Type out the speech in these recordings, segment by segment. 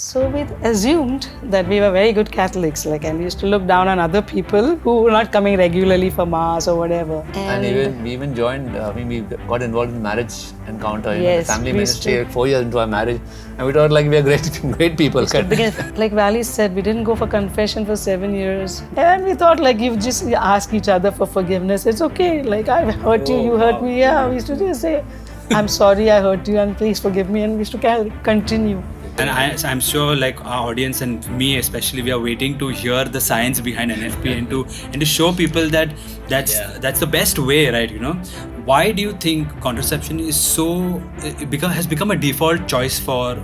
So we assumed that we were very good Catholics, and we used to look down on other people who were not coming regularly for mass or whatever. And we even joined, we got involved in marriage encounter, yes, the family ministry 4 years into our marriage. And we thought we are great people. Because, like Vally said, we didn't go for confession for 7 years. And we thought you just ask each other for forgiveness. It's okay. I hurt you, you hurt me. Yeah, we used to just say, I'm sorry I hurt you and please forgive me. And we used to continue. And I'm sure our audience and me especially, we are waiting to hear the science behind NFP and to show people that that's the best way, right? Why do you think contraception is has become a default choice for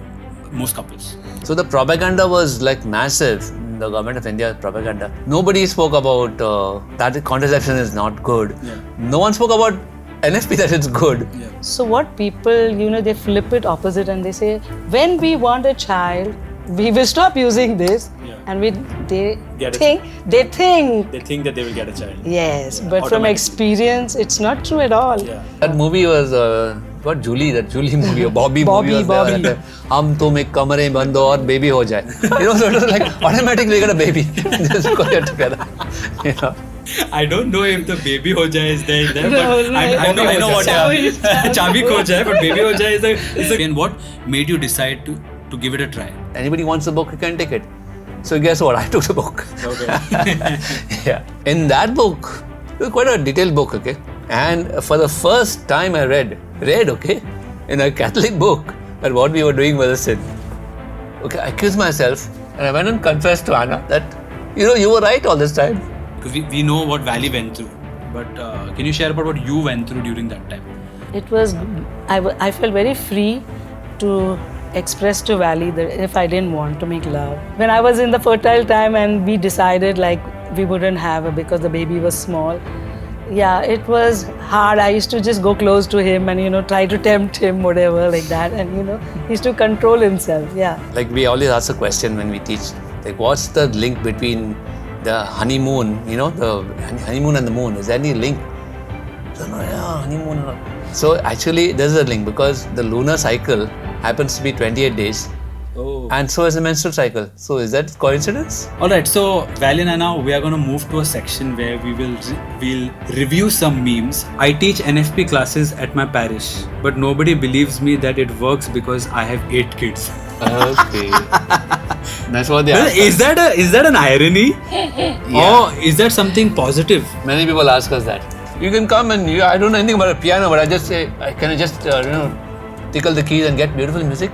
most couples? So the propaganda was massive. The government of India propaganda. Nobody spoke about that contraception is not good. Yeah. No one spoke about NFP that it's good. Yeah. So what people, they flip it opposite and they say, when we want a child, we will stop using this. Yeah. And they think that they will get a child. Yes, but from experience, it's not true at all. Yeah. That movie was Julie movie or Bobby movie was Bobby. there. हम तुम एक कमरे में बंद हो और baby हो जाए. So it was automatically get a baby. Just go get together. I don't know if the baby ho jaye is there, No, but I know what Chavi ho jaye, but baby ho jaye is a. And what made you decide to give it a try? Anybody wants the book, you can take it. So guess what? I took the book. Okay. Yeah. In that book, it was quite a detailed book, okay? And for the first time I read, okay, in a Catholic book that what we were doing was a sin. Okay, I accused myself and I went and confessed to Anna that, you were right all this time. Because we know what Vally went through, but can you share about what you went through during that time? It was, I felt very free to express to Vally that if I didn't want to make love. When I was in the fertile time and we decided we wouldn't have it because the baby was small. Yeah, it was hard. I used to just go close to him and, try to tempt him, whatever, like that. And, he used to control himself, yeah. We always ask a question when we teach, what's the link between the honeymoon, the honeymoon and the moon? Is there any link? So, no, yeah, honeymoon. So actually, there's a link because the lunar cycle happens to be 28 days. Oh. And so is the menstrual cycle. So is that coincidence? Alright, so Vally and Anna, we are going to move to a section where we'll review some memes. I teach NFP classes at my parish, but nobody believes me that it works because I have 8 kids. Okay. That's what they ask. Is that an irony? Yeah. Or is that something positive? Many people ask us that. You can come and I don't know anything about a piano, but I just say, can I just tickle the keys and get beautiful music?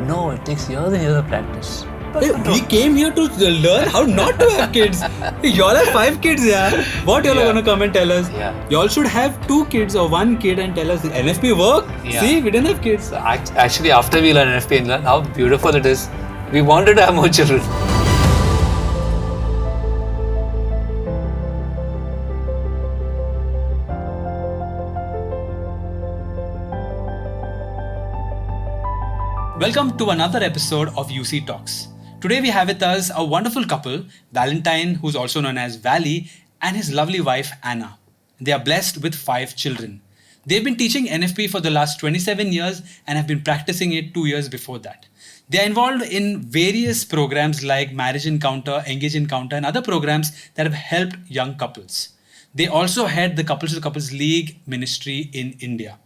No, it takes years and years of practice. Hey, we came here to learn how not to have kids. Y'all have 5 kids, yeah. What y'all are going to come and tell us? Yeah. Y'all should have 2 kids or 1 kid and tell us NFP work. Yeah. See, we didn't have kids. So actually, after we learn NFP and learn how beautiful it is, we wanted to have more children. Welcome to another episode of UC Talks. Today we have with us a wonderful couple, Valentine, who's also known as Vally, and his lovely wife, Anna. They are blessed with 5 children. They've been teaching NFP for the last 27 years and have been practicing it 2 years before that. They are involved in various programs like Marriage Encounter, Engage Encounter, and other programs that have helped young couples. They also head the Couples to Couples League ministry in India.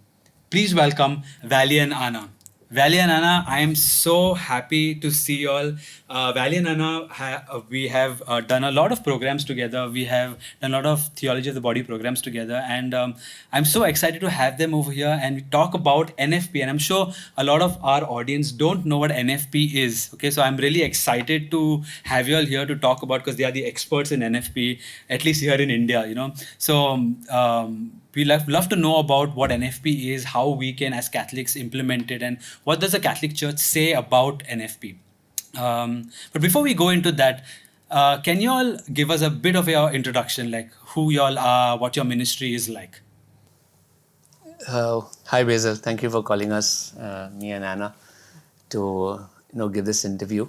Please welcome Vally and Anna. Vally and Anna, I am so happy to see you all. Vally and Anna, we have done a lot of programs together. We have done a lot of Theology of the Body programs together. And I'm so excited to have them over here and talk about NFP. And I'm sure a lot of our audience don't know what NFP is. Okay, so I'm really excited to have you all here to talk about, because they are the experts in NFP, at least here in India, So we love to know about what NFP is, how we can as Catholics implement it, and what does the Catholic Church say about NFP. But before we go into that, can you all give us a bit of your introduction, like who you all are, what your ministry is like? Hi Basil, thank you for calling us, me and Anna, to give this interview.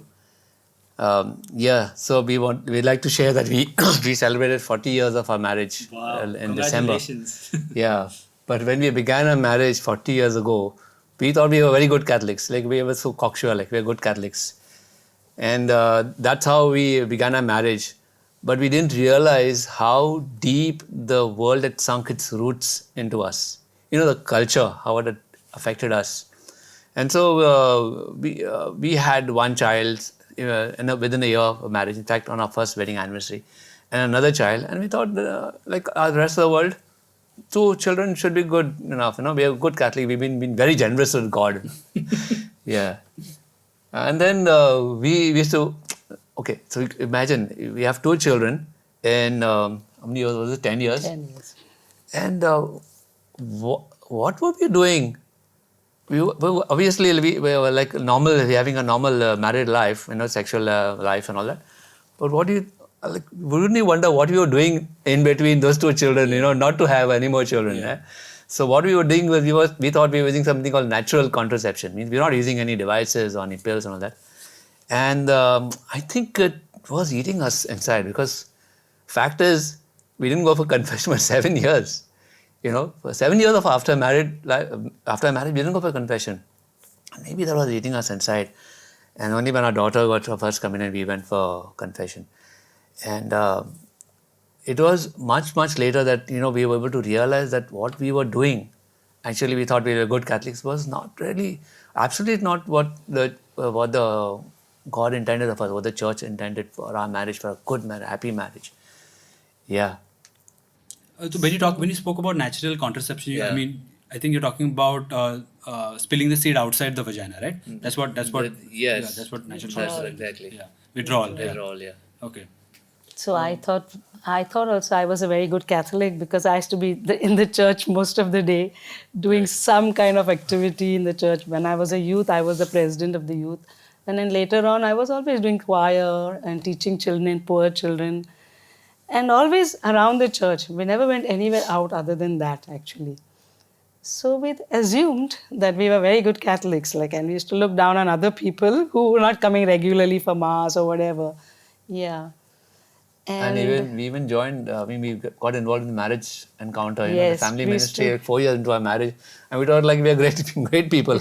So we'd like to share that we celebrated 40 years of our marriage in December. Congratulations. Yeah, but when we began our marriage 40 years ago, we thought we were very good Catholics. We were so cocksure, we're good Catholics. And that's how we began our marriage. But we didn't realize how deep the world had sunk its roots into us. The culture, how it had affected us. And so we had one child within a year of marriage, in fact, on our first wedding anniversary, and another child. And we thought, like the rest of the world, 2 children should be good enough. We are good Catholic. We've been very generous with God. Yeah. And then we used to, okay, so imagine we have 2 children in, how many years was it? 10 years? 10 years. And what were we doing? Obviously, we were like normal, having a normal married life, sexual life and all that. But wouldn't you wonder what we were doing in between those 2 children, not to have any more children? Yeah. So what we were doing was, we thought we were using something called natural contraception. Means we're not using any devices or any pills and all that. And I think it was eating us inside, because fact is, we didn't go for confession for 7 years. For 7 years of after marriage, we didn't go for confession. Maybe that was eating us inside. And only when our daughter got her first communion, we went for confession. And it was much, much later that, we were able to realize that what we were doing, actually we thought we were good Catholics, was not really, absolutely not what the God intended of us, what the church intended for our marriage, for a good marriage, happy marriage. Yeah. So when you spoke about natural contraception, Yeah. I think you're talking about spilling the seed outside the vagina, right? That's what. Yes. Yeah, that's what natural contraception. Exactly. Yeah. Withdrawal. Yeah. Okay. So I thought also I was a very good Catholic, because I used to be in the church most of the day, doing some kind of activity in the church. When I was a youth, I was the president of the youth. And then later on, I was always doing choir and teaching children, poor children, and always around the church. We never went anywhere out other than that, actually. So we assumed that we were very good Catholics, and we used to look down on other people who were not coming regularly for Mass or whatever. Yeah. And we even joined, we got involved in the marriage encounter, Yes, the family we ministry, 4 years into our marriage. And we thought we are great people.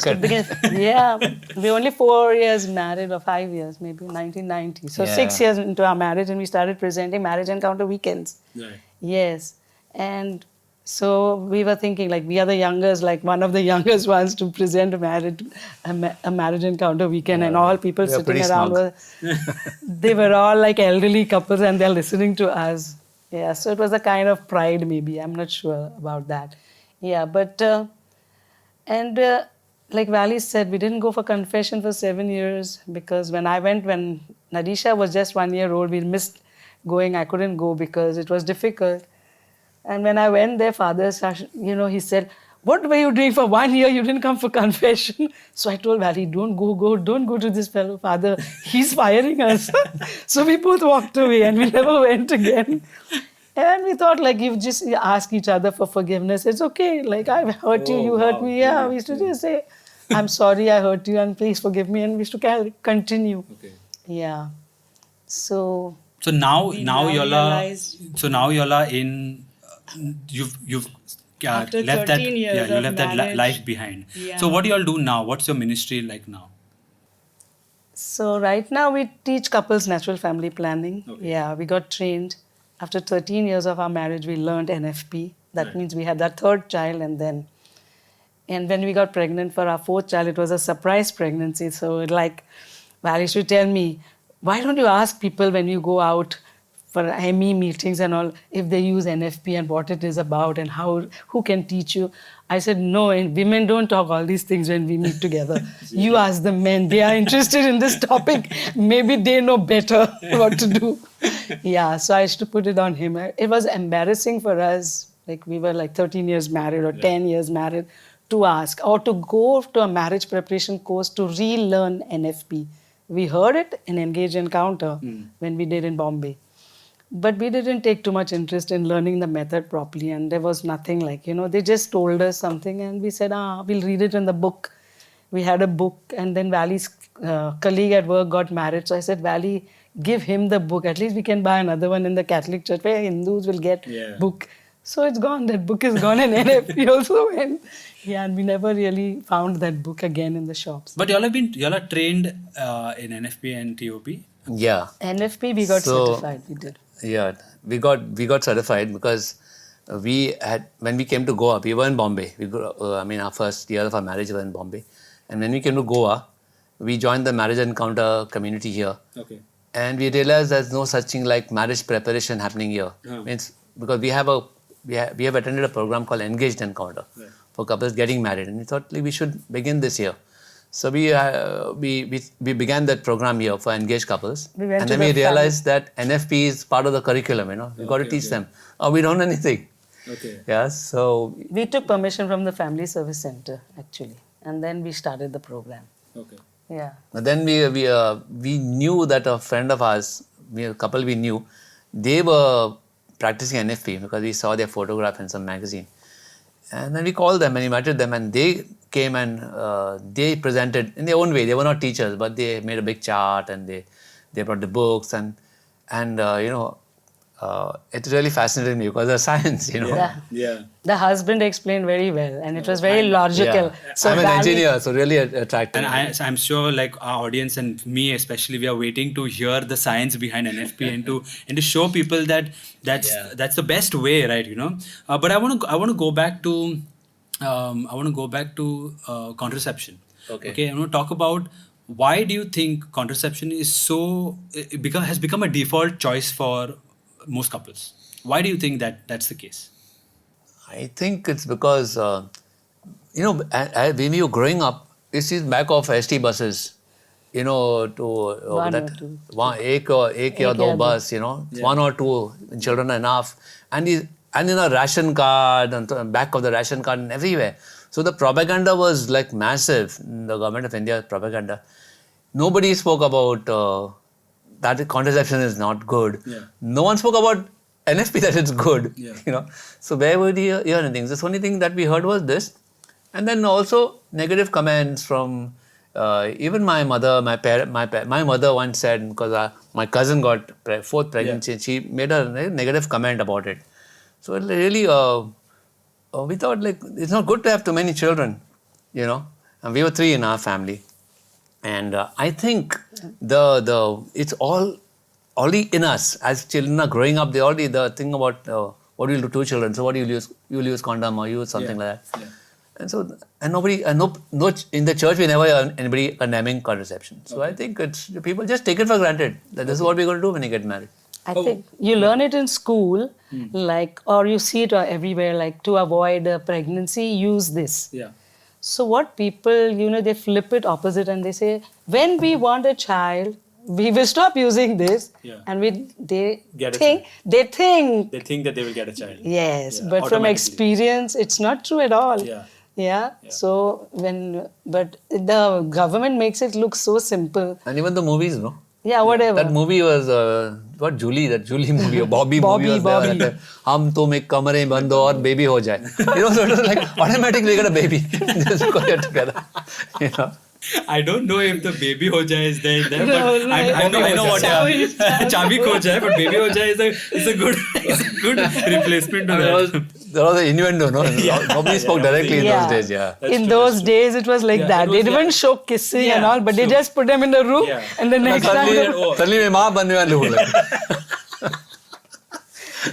Yeah, we only 4 years married, or 5 years, maybe 1990. So 6 years into our marriage, and we started presenting marriage encounter weekends. Right. Yes. And so we were thinking, we are the youngest, one of the youngest ones to present a marriage encounter weekend, and all people sitting around they were all elderly couples, and they're listening to us. Yeah, so it was a kind of pride, maybe. I'm not sure about that. Yeah, but, like Vally said, we didn't go for confession for 7 years, because when Nadisha was just 1 year old, we missed going. I couldn't go because it was difficult. And when I went there, Father, he said, "What were you doing for 1 year? You didn't come for confession." So I told Vally, don't go to this fellow, Father. He's firing us. So we both walked away, and we never went again. And we thought, you just ask each other for forgiveness. It's okay. I hurt you, you hurt me. Yeah, we used to just say, "I'm sorry I hurt you, and please forgive me." And we used to continue. Okay. Yeah. So now y'all are in. You've After left that 13 years you of left that marriage. life behind. Yeah. So what do y'all do now? What's your ministry like now? So right now we teach couples natural family planning. Okay. Yeah, we got trained. After 13 years of our marriage, we learned NFP. That Right. means we had that 3rd child, and when we got pregnant for our 4th child, it was a surprise pregnancy. So Vally used to tell me, "Why don't you ask people when you go out for ME meetings and all, if they use NFP and what it is about and who can teach you?" I said, "No, and women don't talk all these things when we meet together. You ask the men. They are interested in this topic. Maybe they know better what to do." Yeah, so I used to put it on him. It was embarrassing for us. We were 13 years married or 10 years married, to ask or to go to a marriage preparation course to relearn NFP. We heard it in Engage Encounter when we did in Bombay. But we didn't take too much interest in learning the method properly, and there was nothing they just told us something, and we said, we'll read it in the book. We had a book, and then Vally's colleague at work got married, so I said, "Vally, give him the book. At least we can buy another one in the Catholic Church where Hindus will get book." So it's gone. That book is gone, and NFP also went. Yeah, and we never really found that book again in the shops. But y'all are trained in NFP and TOP. Yeah. NFP, we got So, certified. We did. Yeah, we got certified because we had, when we came to Goa, we were in Bombay. Our first year of our marriage was in Bombay, and when we came to Goa, we joined the marriage encounter community here. Okay. And we realized there's no such thing like marriage preparation happening here. Means because we have attended a program called Engaged Encounter for couples getting married, and we thought like, we should begin this year. So we began that program here for engaged couples, and then we realized that NFP is part of the curriculum. We got to teach them. Oh, we don't know anything. Okay. Yeah. So we took permission from the Family Service Center actually, and then we started the program. Okay. Yeah. But then we knew that a friend of ours, a couple we knew, they were practicing NFP because we saw their photograph in some magazine. And then we called them and invited them, and they came and they presented in their own way. They were not teachers, but they made a big chart and they brought the books and it really fascinated me because of science, Yeah. The husband explained very well, and it was very logical. Yeah. So I'm an engineer, so really attractive. And I'm sure, like our audience and me especially, we are waiting to hear the science behind NFP and to show people that that's the best way, right? But I want to go back to contraception. Okay. I want to talk about why do you think contraception is has become a default choice for most couples? Why do you think that's the case? I think it's because, when we were growing up, this is back of ST buses, to One or two. एक या दो bus, one or two children are enough, and in a ration card, and the back of the ration card and everywhere. So the propaganda was like massive, the government of India propaganda. Nobody spoke about that contraception is not good. Yeah. No one spoke about NFP that it's good. Yeah. So where would you hear anything? The only thing that we heard was this, and then also negative comments from even my mother. My mother once said, because my cousin got fourth pregnancy, and she made a negative comment about it. So it really, we thought like it's not good to have too many children, and we were 3 in our family. And I think it's all already in us as children are growing up. They already the thing about what do you do 2 children? So what do you use? You'll use condom or use something like that. Yeah. And nobody no in the church we never heard anybody condemning contraception. So I think it's people just take it for granted that this is what we're going to do when you get married. I think you learn it in school, or you see it everywhere, like to avoid a pregnancy, use this. Yeah. So what people, they flip it opposite and they say, when we want a child, we will stop using this, and they think that they will get a child. Yes, but from experience, it's not true at all. Yeah. So but the government makes it look so simple. And even the movies, no? Yeah, whatever. That movie was Julie movie or Bobby movie was Bobby. there. हम तुम एक कमरे में बंद हो और baby हो जाए. So it was like automatically get a baby just because you're together. I don't know if the baby ho jaye is there, but No, I know what Chabi ho jaye, but baby ho jaye is a good replacement to that. There was an innuendo, no? Nobody spoke directly in those days, In those days, it was like that. They didn't show kissing and all, but they just put them in the room, and the next time. Suddenly, my mom बनने वाले हो गए.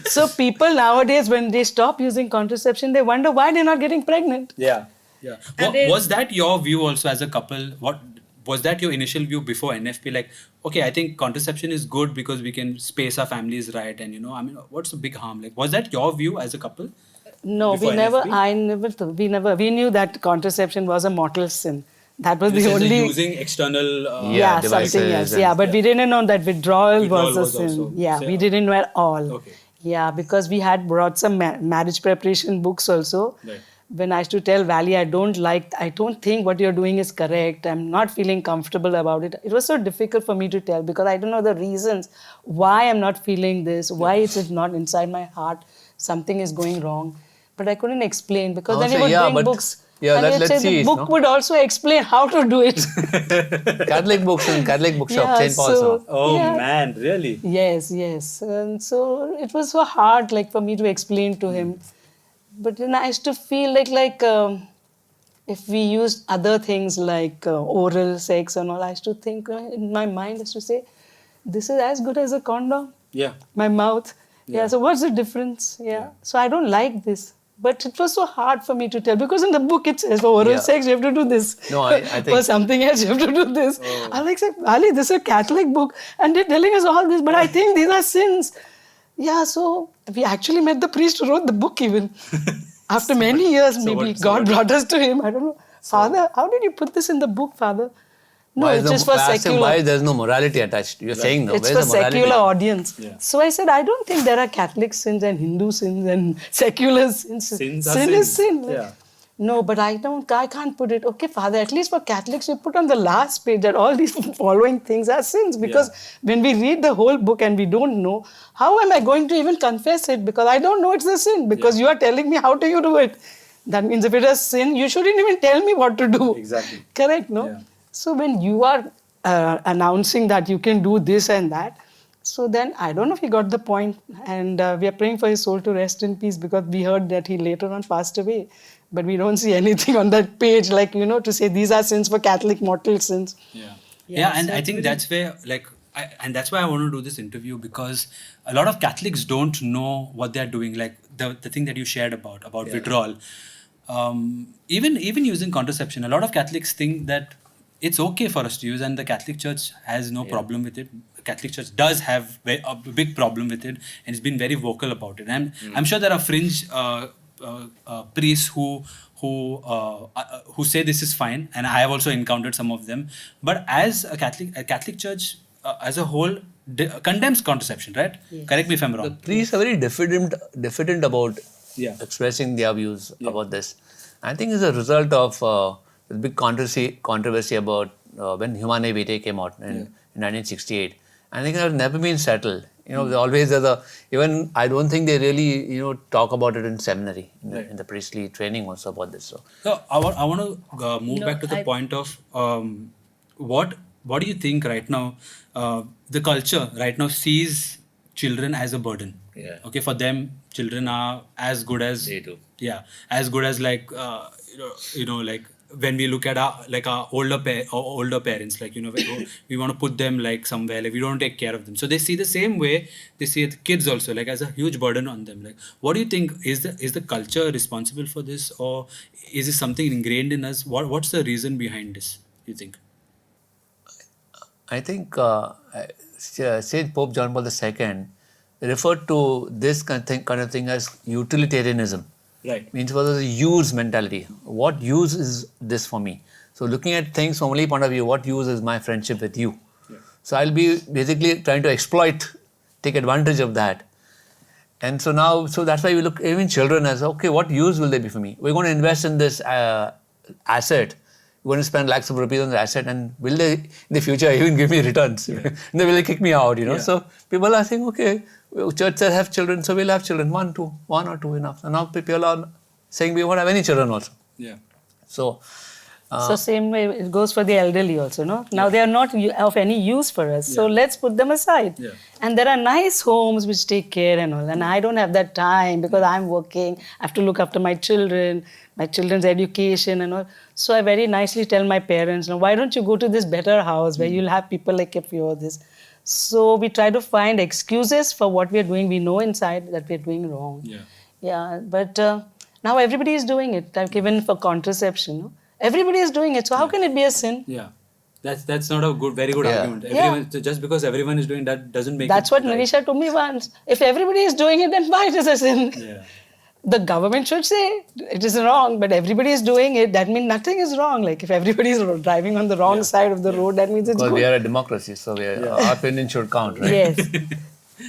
So people nowadays, when they stop using contraception, they wonder why they're not getting pregnant. Yeah. Was that your view also as a couple? What was that your initial view before NFP? Like, okay, I think contraception is good because we can space our families right, and what's the big harm? Like, was that your view as a couple? No, Before we never. NFP? We knew that contraception was a mortal sin. That was the only using external. Devices something else. But we didn't know that withdrawal was a was sin. also. We didn't know at all. Okay. Yeah, because we had brought some marriage preparation books also. Right. When I used to tell Vally, I don't think what you're doing is correct. I'm not feeling comfortable about it. It was so difficult for me to tell because I don't know the reasons why I'm not feeling this, why is it not inside my heart, something is going wrong. But I couldn't explain because then he would bring books. Yeah, and let's see. The book would also explain how to do it. Catholic books and Catholic bookshop, St. Paul's. Man, really? Yes. And so it was so hard for me to explain to him. But then I used to feel like if we used other things like oral sex and all, I used to think in my mind, I used to say, this is as good as a condom. Yeah. My mouth. Yeah. Yeah. So what's the difference? Yeah. So I don't like this. But it was so hard for me to tell because in the book it says for oral sex you have to do this. No, I think for something else you have to do this. I'm like, Ali, this is a Catholic book and they're telling us all this, but I think these are sins. Yeah, so we actually met the priest who wrote the book even. After many years, maybe God brought us to him. I don't know. Father, how did you put this in the book, Father? No, it's just for secular. Why there's no morality attached? You're saying no. It's Where's for the morality? secular audience. Yeah. So I said, I don't think there are Catholic sins and Hindu sins and secular sins. Sins are sin sins. is sin. Yeah. No, but I can't put it. Okay, Father, at least for Catholics, you put on the last page that all these following things are sins. Because when we read the whole book and we don't know, how am I going to even confess it? Because I don't know it's a sin. Because you are telling me how do you do it. That means if it is sin, you shouldn't even tell me what to do. Exactly. Correct, no? Yeah. So when you are announcing that you can do this and that, so then I don't know if he got the point. And we are praying for his soul to rest in peace because we heard that he later on passed away. But we don't see anything on that page like, to say these are sins for Catholic mortal sins. Yeah, and I think that's where, and that's why I want to do this interview, because a lot of Catholics don't know what they're doing. Like the thing that you shared about withdrawal. Even using contraception, a lot of Catholics think that it's okay for us to use, and the Catholic Church has no problem with it. The Catholic Church does have a big problem with it, and it's been very vocal about it. And I'm sure there are fringe priests who say this is fine, and I have also encountered some of them. But as a Catholic Church as a whole condemns contraception, right? Yes. Correct me if I'm wrong. The priests are very diffident about expressing their views about this. I think it's a result of the big controversy about when Humane Vitae came out in 1968. I think it has never been settled. Always even I don't think they really talk about it in seminary in the priestly training also about this. So I want to move back to the point of what do you think right now the culture right now sees children as a burden. Yeah. Okay, for them children are as good as they do. Yeah, as good as like when we look at our older parents, we want to put them like somewhere, like we don't take care of them. So they see the same way they see the kids also, like as a huge burden on them. Like, what do you think is the culture responsible for this, or is this something ingrained in us? What's the reason behind this, you think? I think Saint Pope John Paul II referred to this kind of thing as utilitarianism. Right. Means what is the use mentality? What use is this for me? So looking at things from only point of view, what use is my friendship with you? Yeah. So I'll be basically trying to take advantage of that. And so that's why we look even children as, okay, what use will they be for me? We're going to invest in this asset. We're going to spend lakhs of rupees on the asset, and will they in the future even give me returns? Yeah. Will they kick me out? Yeah. So people are saying, okay, church says have children, so we'll have children, one or two enough. And now people are saying we won't have any children also. Yeah. So same way it goes for the elderly also, no? Now they are not of any use for us, so let's put them aside. Yeah. And there are nice homes which take care and all, and I don't have that time because I'm working. I have to look after my children's education and all. So I very nicely tell my parents, why don't you go to this better house where you'll have people like if you're this. So we try to find excuses for what we are doing. We know inside that we're doing wrong. Yeah. But now everybody is doing it. Like even for contraception, no? Everybody is doing it. So how can it be a sin? Yeah. That's not a very good argument. Just because everyone is doing that doesn't make That's it what right. Manisha told me once. If everybody is doing it, then why it is a sin? Yeah. The government should say it is wrong, but everybody is doing it. That means nothing is wrong. Like if everybody is driving on the wrong side of the road, that means it's good. Because we are a democracy, so our opinion should count, right?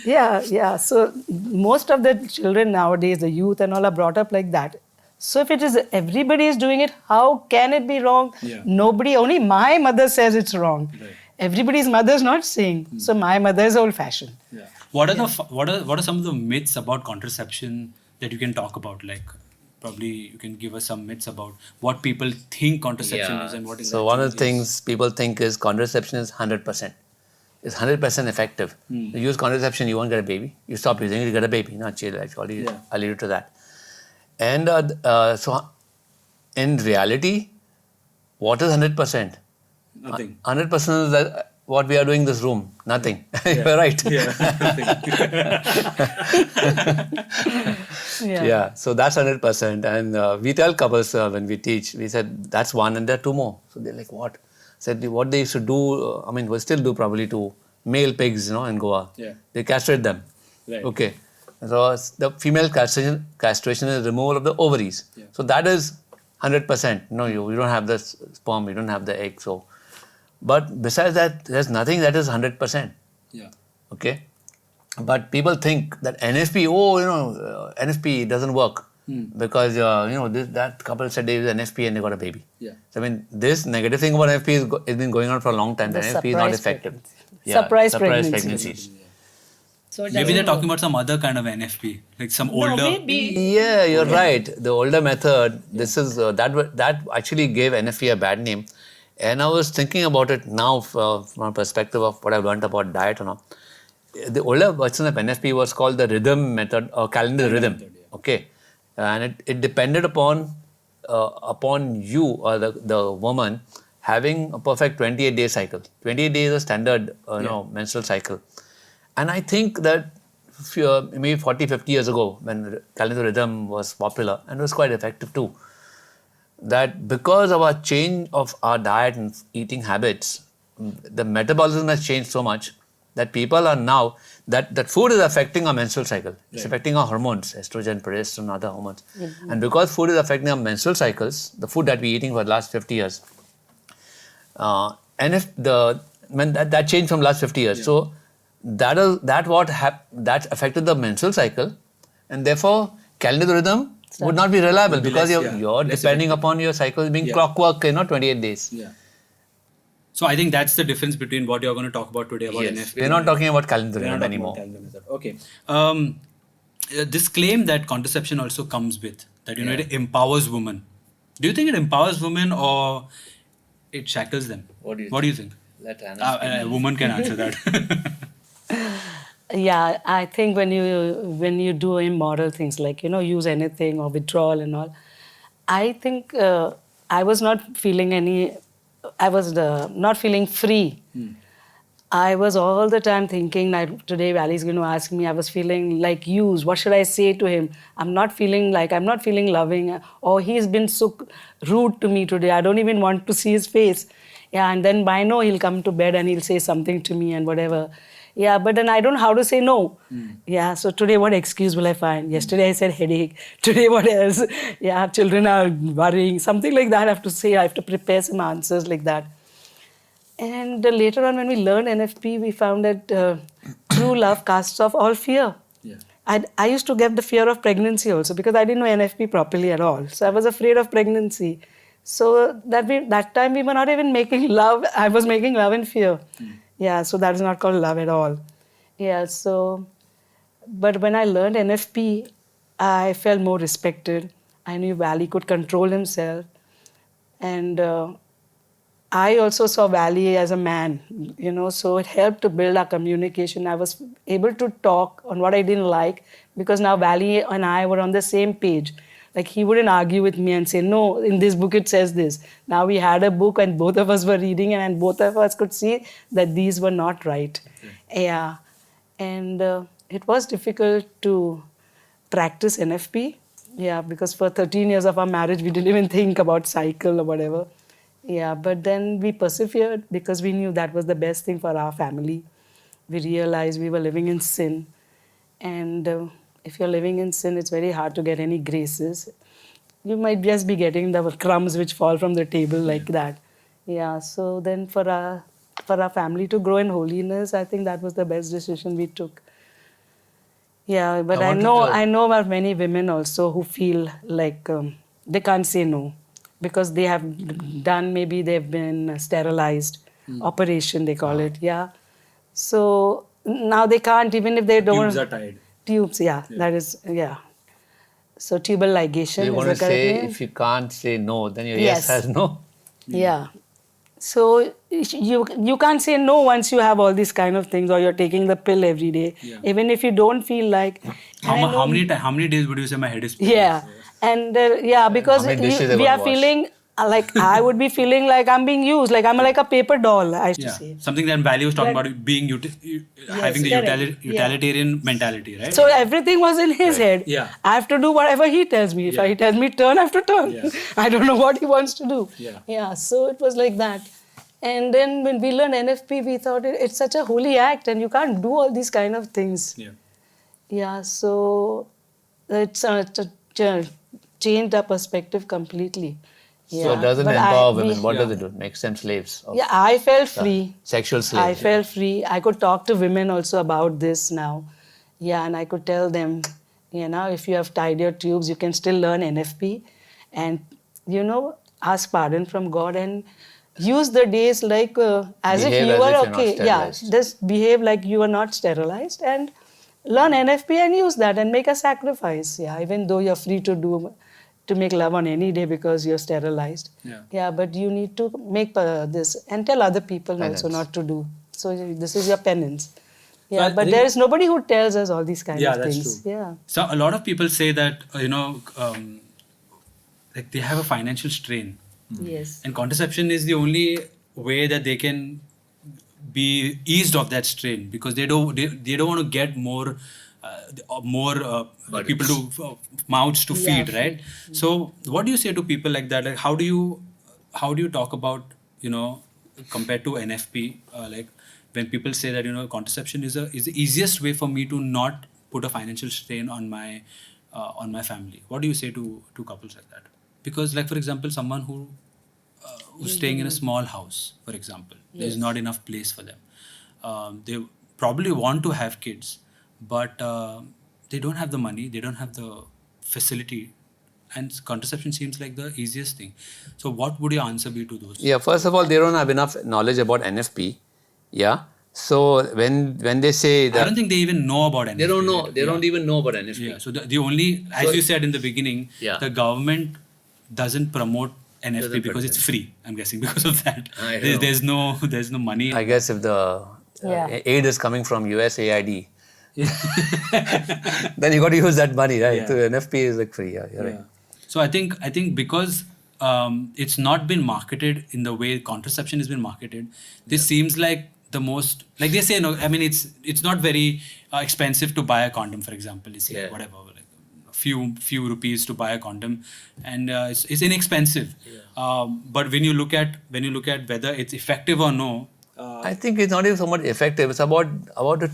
Yes. Yeah. So most of the children nowadays, the youth and all are brought up like that. So if it is everybody is doing it, how can it be wrong? Yeah. Nobody, only my mother says it's wrong. Right. Everybody's mother is not saying. So my mother is old-fashioned. Yeah. What are some of the myths about contraception that you can talk about? Like probably you can give us some myths about what people think contraception is and what is. So one of the things people think is contraception is 100%. It's 100% effective. You use contraception, you won't get a baby. You stop using it, you get a baby. Not chill. I'll lead you to that. And so in reality, what is 100%? Nothing. 100% is that what we are doing in this room. Nothing. You're right. Yeah. So that's 100%. And we tell couples when we teach, we said, that's one and there are two more. So they're like, what? Said what they used to do, we still do probably to male pigs, in Goa. Yeah. They castrate them. Right. Okay. So the female castration is removal of the ovaries. Yeah. So that is 100%. No, you don't have the sperm, you don't have the egg. So, but besides that, there's nothing that is 100%. Yeah. Okay. But people think that NFP, NFP doesn't work because that couple said they use NFP and they got a baby. Yeah. So this negative thing about NFP has been going on for a long time. The That NFP is not surprise effective. pregnancy. Surprise pregnancy. pregnancies. So it Maybe doesn't they're talking work. about some other kind of NFP, like some older. No, maybe. Yeah, you're right. The older method, this is that actually gave NFP a bad name. And I was thinking about it now from a perspective of what I've learned about diet and all. The older version of NFP was called the rhythm method or calendar rhythm. Method, yeah. Okay, and it depended upon you or the woman having a perfect 28-day cycle. 28 days is a standard menstrual cycle. And I think that maybe 40, 50 years ago when calendar rhythm was popular and it was quite effective too, that because of our change of our diet and eating habits, the metabolism has changed so much that people are now, that food is affecting our menstrual cycle. It's affecting our hormones, estrogen, progesterone, other hormones. Mm-hmm. And because food is affecting our menstrual cycles, the food that we're eating for the last 50 years, and if that changed from last 50 years. Yeah. So that affected the menstrual cycle, and therefore calendar rhythm would not be reliable because you're depending upon your cycle being clockwork, 28 days. Yeah. So I think that's the difference between what you're going to talk about today about NFP. We're not talking about calendar rhythm anymore. Okay. This claim that contraception also comes with, that it empowers women. Do you think it empowers women or it shackles them? What do you think? Let Anna a woman can answer that. Yeah, I think when you do immoral things like use anything or withdrawal and all, I think I was not feeling not feeling free. I was all the time thinking that today Vally's going to ask me. I was feeling like used. What should I say to him? I'm not feeling loving. Or he's been so rude to me today. I don't even want to see his face. Yeah, and then by now he'll come to bed and he'll say something to me and whatever. Yeah, but then I don't know how to say no. Yeah, so today what excuse will I find? Yesterday I said headache. Today what else? Yeah, children are worrying. Something like that I have to say. I have to prepare some answers like that. And later on when we learned NFP, we found that true love casts off all fear. Yeah. I used to get the fear of pregnancy also because I didn't know NFP properly at all. So I was afraid of pregnancy. So that time we were not even making love. I was making love in fear. Yeah, so that is not called love at all. Yeah, so, but when I learned NFP, I felt more respected. I knew Vally could control himself. And I also saw Vally as a man, so it helped to build our communication. I was able to talk on what I didn't like because now Vally and I were on the same page. Like he wouldn't argue with me and say, no, in this book it says this. Now we had a book and both of us were reading and both of us could see that these were not right. Yeah. And it was difficult to practice NFP. Yeah, because for 13 years of our marriage, we didn't even think about cycle or whatever. Yeah, but then we persevered because we knew that was the best thing for our family. We realized we were living in sin. And if you're living in sin, it's very hard to get any graces. You might just be getting the crumbs which fall from the table like that. Yeah, so then for our family to grow in holiness, I think that was the best decision we took. Yeah, but I know about many women also who feel like they can't say no because they have done, maybe they've been sterilized, operation they call it, yeah. So now they can't, even if they don't. Tubes are tied. Tubes, that is, So tubal ligation you is want the to correct say name. if you can't say no, then your yes has no. Yeah. So you can't say no once you have all these kind of things or you're taking the pill every day. Yeah. Even if you don't feel like. How many days would you say my head is pain? Yeah. And because How many dishes they we would are wash? feeling like I would be feeling like I'm being used, like I'm like a paper doll, I used to say. Something that Valley was talking But- about being having the correct. utilitarian mentality, right? So everything was in his head. Yeah. I have to do whatever he tells me. If Yeah. he tells me turn, I have to turn. Yeah. I don't know what he wants to do. Yeah. So it was like that. And then when we learned NFP, we thought it's such a holy act and you can't do all these kind of things. So it's changed our perspective completely. So it doesn't empower women. What does it do? Makes them slaves. Of I felt free. Sexual slaves. I felt free. I could talk to women also about this now. And I could tell them, if you have tied your tubes, you can still learn NFP and, ask pardon from God and use the days like as if you were okay. Just behave like you are not sterilized and learn NFP and use that and make a sacrifice. Even though you're free to make love on any day because you're sterilized. But you need to make this and tell other people also not to do. So this is your penance. But there is nobody who tells us all these kind of things. True. So a lot of people say that, like they have a financial strain. Yes. And contraception is the only way that they can be eased of that strain because they don't want to get more people to mouths to feed, right? So what do you say to people like that? Like how do you talk about compared to NFP, like when people say that contraception is the easiest way for me to not put a financial strain on my family. What do you say to couples like that? Because like for example, someone who's staying in a small house, for example, there's not enough place for them. They probably want to have kids, but they don't have the money, they don't have the facility, and contraception seems like the easiest thing. So what would your answer be to those? First of all, they don't have enough knowledge about NFP. So when they say that, I don't think they even know about NFP. They don't know. They don't even know about NFP. So the only, as you said in the beginning, the government doesn't promote NFP because it's free. I'm guessing because of that. There's no money. I guess if the aid is coming from USAID, then you got to use that money, right? So NFP is like free. You're right. So I think because it's not been marketed in the way contraception has been marketed, this seems like the most, like they say, it's not very expensive to buy a condom, for example. It's like whatever, like few rupees to buy a condom, and it's inexpensive. But when you look at whether it's effective or no, I think it's not even so much effective. It's about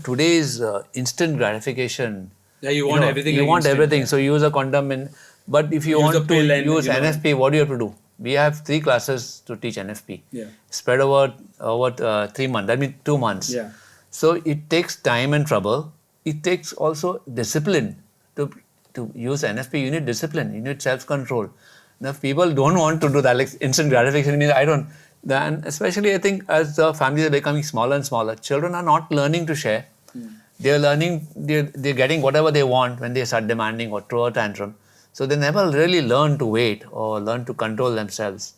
today's instant gratification. You want everything. You want everything. So you use a condom, but if you want to use NFP, what do you have to do? We have 3 classes to teach NFP. Spread over 3 months. That means 2 months. So it takes time and trouble. It takes also discipline to use NFP. You need discipline. You need self-control. Now, if people don't want to do that, like instant gratification means I don't. Then especially I think as the families are becoming smaller and smaller, children are not learning to share. They're learning. They're getting whatever they want when they start demanding or throw a tantrum. So they never really learn to wait or learn to control themselves.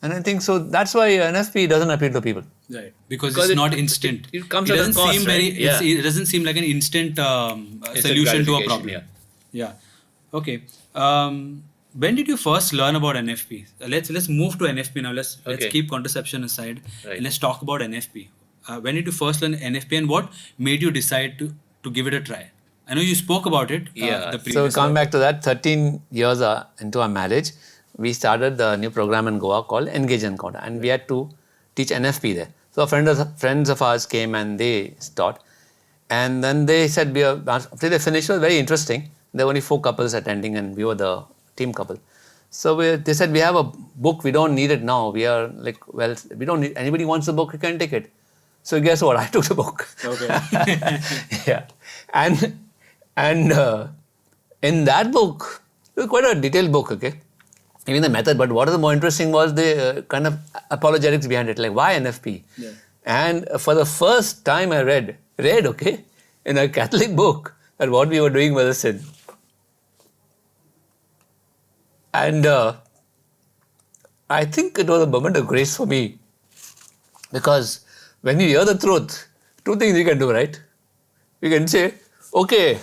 And I think so that's why NFP doesn't appeal to people. Right. Because it's not instant. It comes at a cost, it doesn't seem like an instant solution to a problem. Okay. When did you first learn about NFP? Let's move to NFP now. Let's keep contraception aside. And let's talk about NFP. When did you first learn NFP and what made you decide to give it a try? I know you spoke about it. So coming back to that, 13 years into our marriage, we started the new program in Goa called Engage Encounter, and we had to teach NFP there. So friends of ours came and they taught, and then they said after they finished, it was very interesting. There were only 4 couples attending, and we were the team couple. So they said we have a book, we don't need it now. We are like, well, we don't need, anybody wants the book, you can take it. So guess what? I took the book. And in that book, it was quite a detailed book, even the method, but what is more interesting was the kind of apologetics behind it, like why NFP? And for the first time I read, in a Catholic book that what we were doing was a sin. And I think it was a moment of grace for me, because when you hear the truth, 2 things you can do, right? You can say, okay,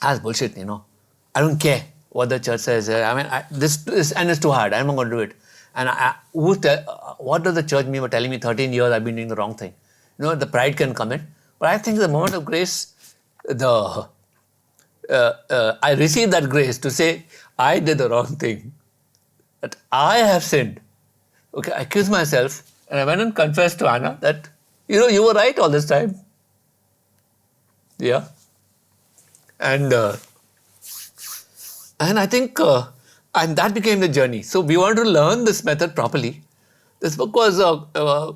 that's bullshit, I don't care what the church says. I mean, this and it's too hard. I'm not going to do it. And what does the church mean by telling me 13 years I've been doing the wrong thing? The pride can come in. But I think the moment of grace, I received that grace to say, I did the wrong thing. That I have sinned. Okay, I accused myself and I went and confessed to Anna that, you were right all this time. Yeah. And I think, and that became the journey. So we wanted to learn this method properly. This book was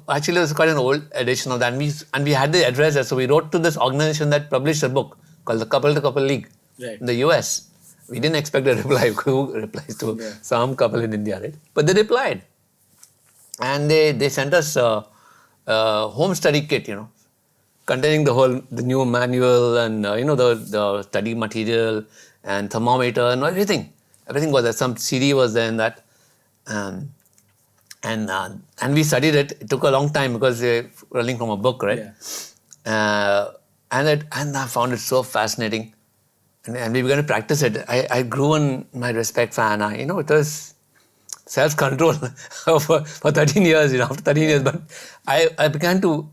actually it was quite an old edition of that, and we had the address there. So we wrote to this organization that published a book called the Couple to Couple League in the US. We didn't expect a reply. Who replies to some couple in India, right? But they replied, and they sent us a home study kit, containing the new manual and the study material and thermometer and everything. Everything was there. Some CD was there in that. And we studied it. It took a long time because we're running from a book, right? Yeah. And I found it so fascinating. And we began to practice it. I grew in my respect for Anna. It was self-control for 13 years, after 13 years. But I began to,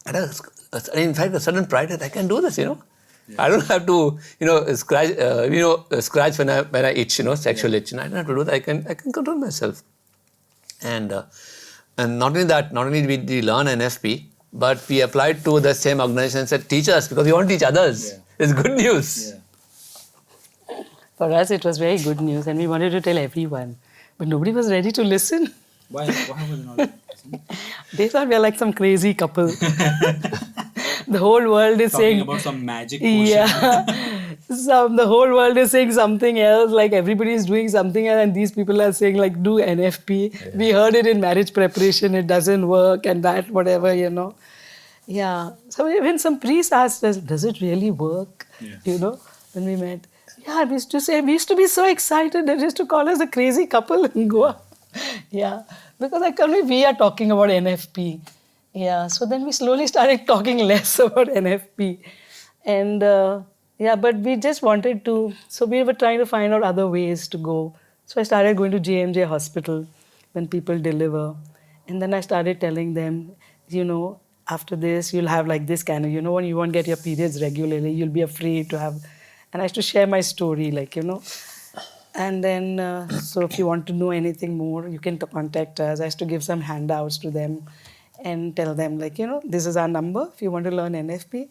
in fact, a sudden pride that I can do this, Yeah. I don't have to, scratch when I itch, sexual itch. I don't have to do that. I can control myself. And not only that, not only did we learn NFP, but we applied to the same organization and said, teach us, because we want to teach others. Yeah. It's good news. Yeah. For us, it was very good news, and we wanted to tell everyone. But nobody was ready to listen. Why was it not listening? They thought we were like some crazy couple. The whole world is talking saying... about some magic potion. Yeah. The whole world is saying something else, like everybody is doing something else, and these people are saying, like, do NFP. Yeah. We heard it in marriage preparation, it doesn't work, and that, whatever, Yeah. So even some priest asked us, does it really work? Yeah. When we met. Yeah, we used to be so excited, they used to call us a crazy couple in Goa. Yeah. Because we are talking about NFP. Yeah, so then we slowly started talking less about NFP. And but we just wanted to, so we were trying to find out other ways to go. So I started going to JMJ hospital when people deliver. And then I started telling them, after this, you'll have like this kind of, when you won't get your periods regularly, you'll be afraid to have, and I used to share my story, And then, so if you want to know anything more, you can contact us. I used to give some handouts to them and tell them, this is our number if you want to learn NFP.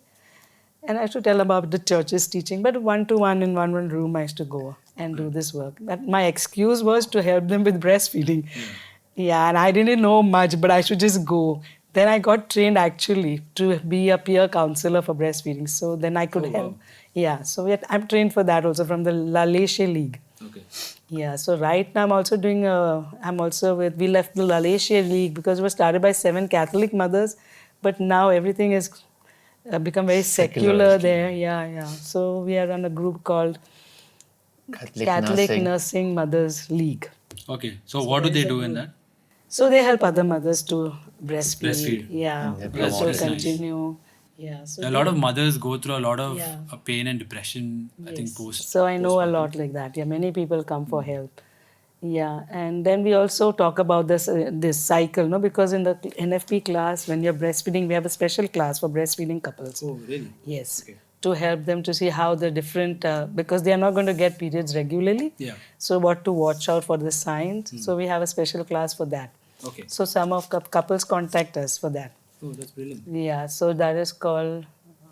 And I used to tell about the church's teaching, but one-to-one in one room I used to go and do this work. My excuse was to help them with breastfeeding. Yeah, and I didn't know much, but I should just go. Then I got trained actually to be a peer counselor for breastfeeding. So then I could help. Wow. Yeah, so I'm trained for that also from the La Leche League. Okay. Yeah, so right now I'm also doing, we left the La Leche League because it was started by 7 Catholic mothers, but now everything is become very secular there. Yeah. So we are on a group called Catholic Nursing Mothers League. Okay, so what do they do in that? So they help other mothers to breastfeed. Yeah, also continue. Yeah, so a lot of mothers go through a lot of pain and depression, I think, post. So I know a lot like that. Yeah, many people come for help. Yeah, and then we also talk about this cycle, because in the NFP class, when you're breastfeeding, we have a special class for breastfeeding couples. Oh, really? Yes. Okay. To help them to see how the different, because they are not going to get periods regularly. Yeah. So what to watch out for the signs. So we have a special class for that. Okay. So some of couples contact us for that. Oh, that's brilliant. Yeah, so that is called...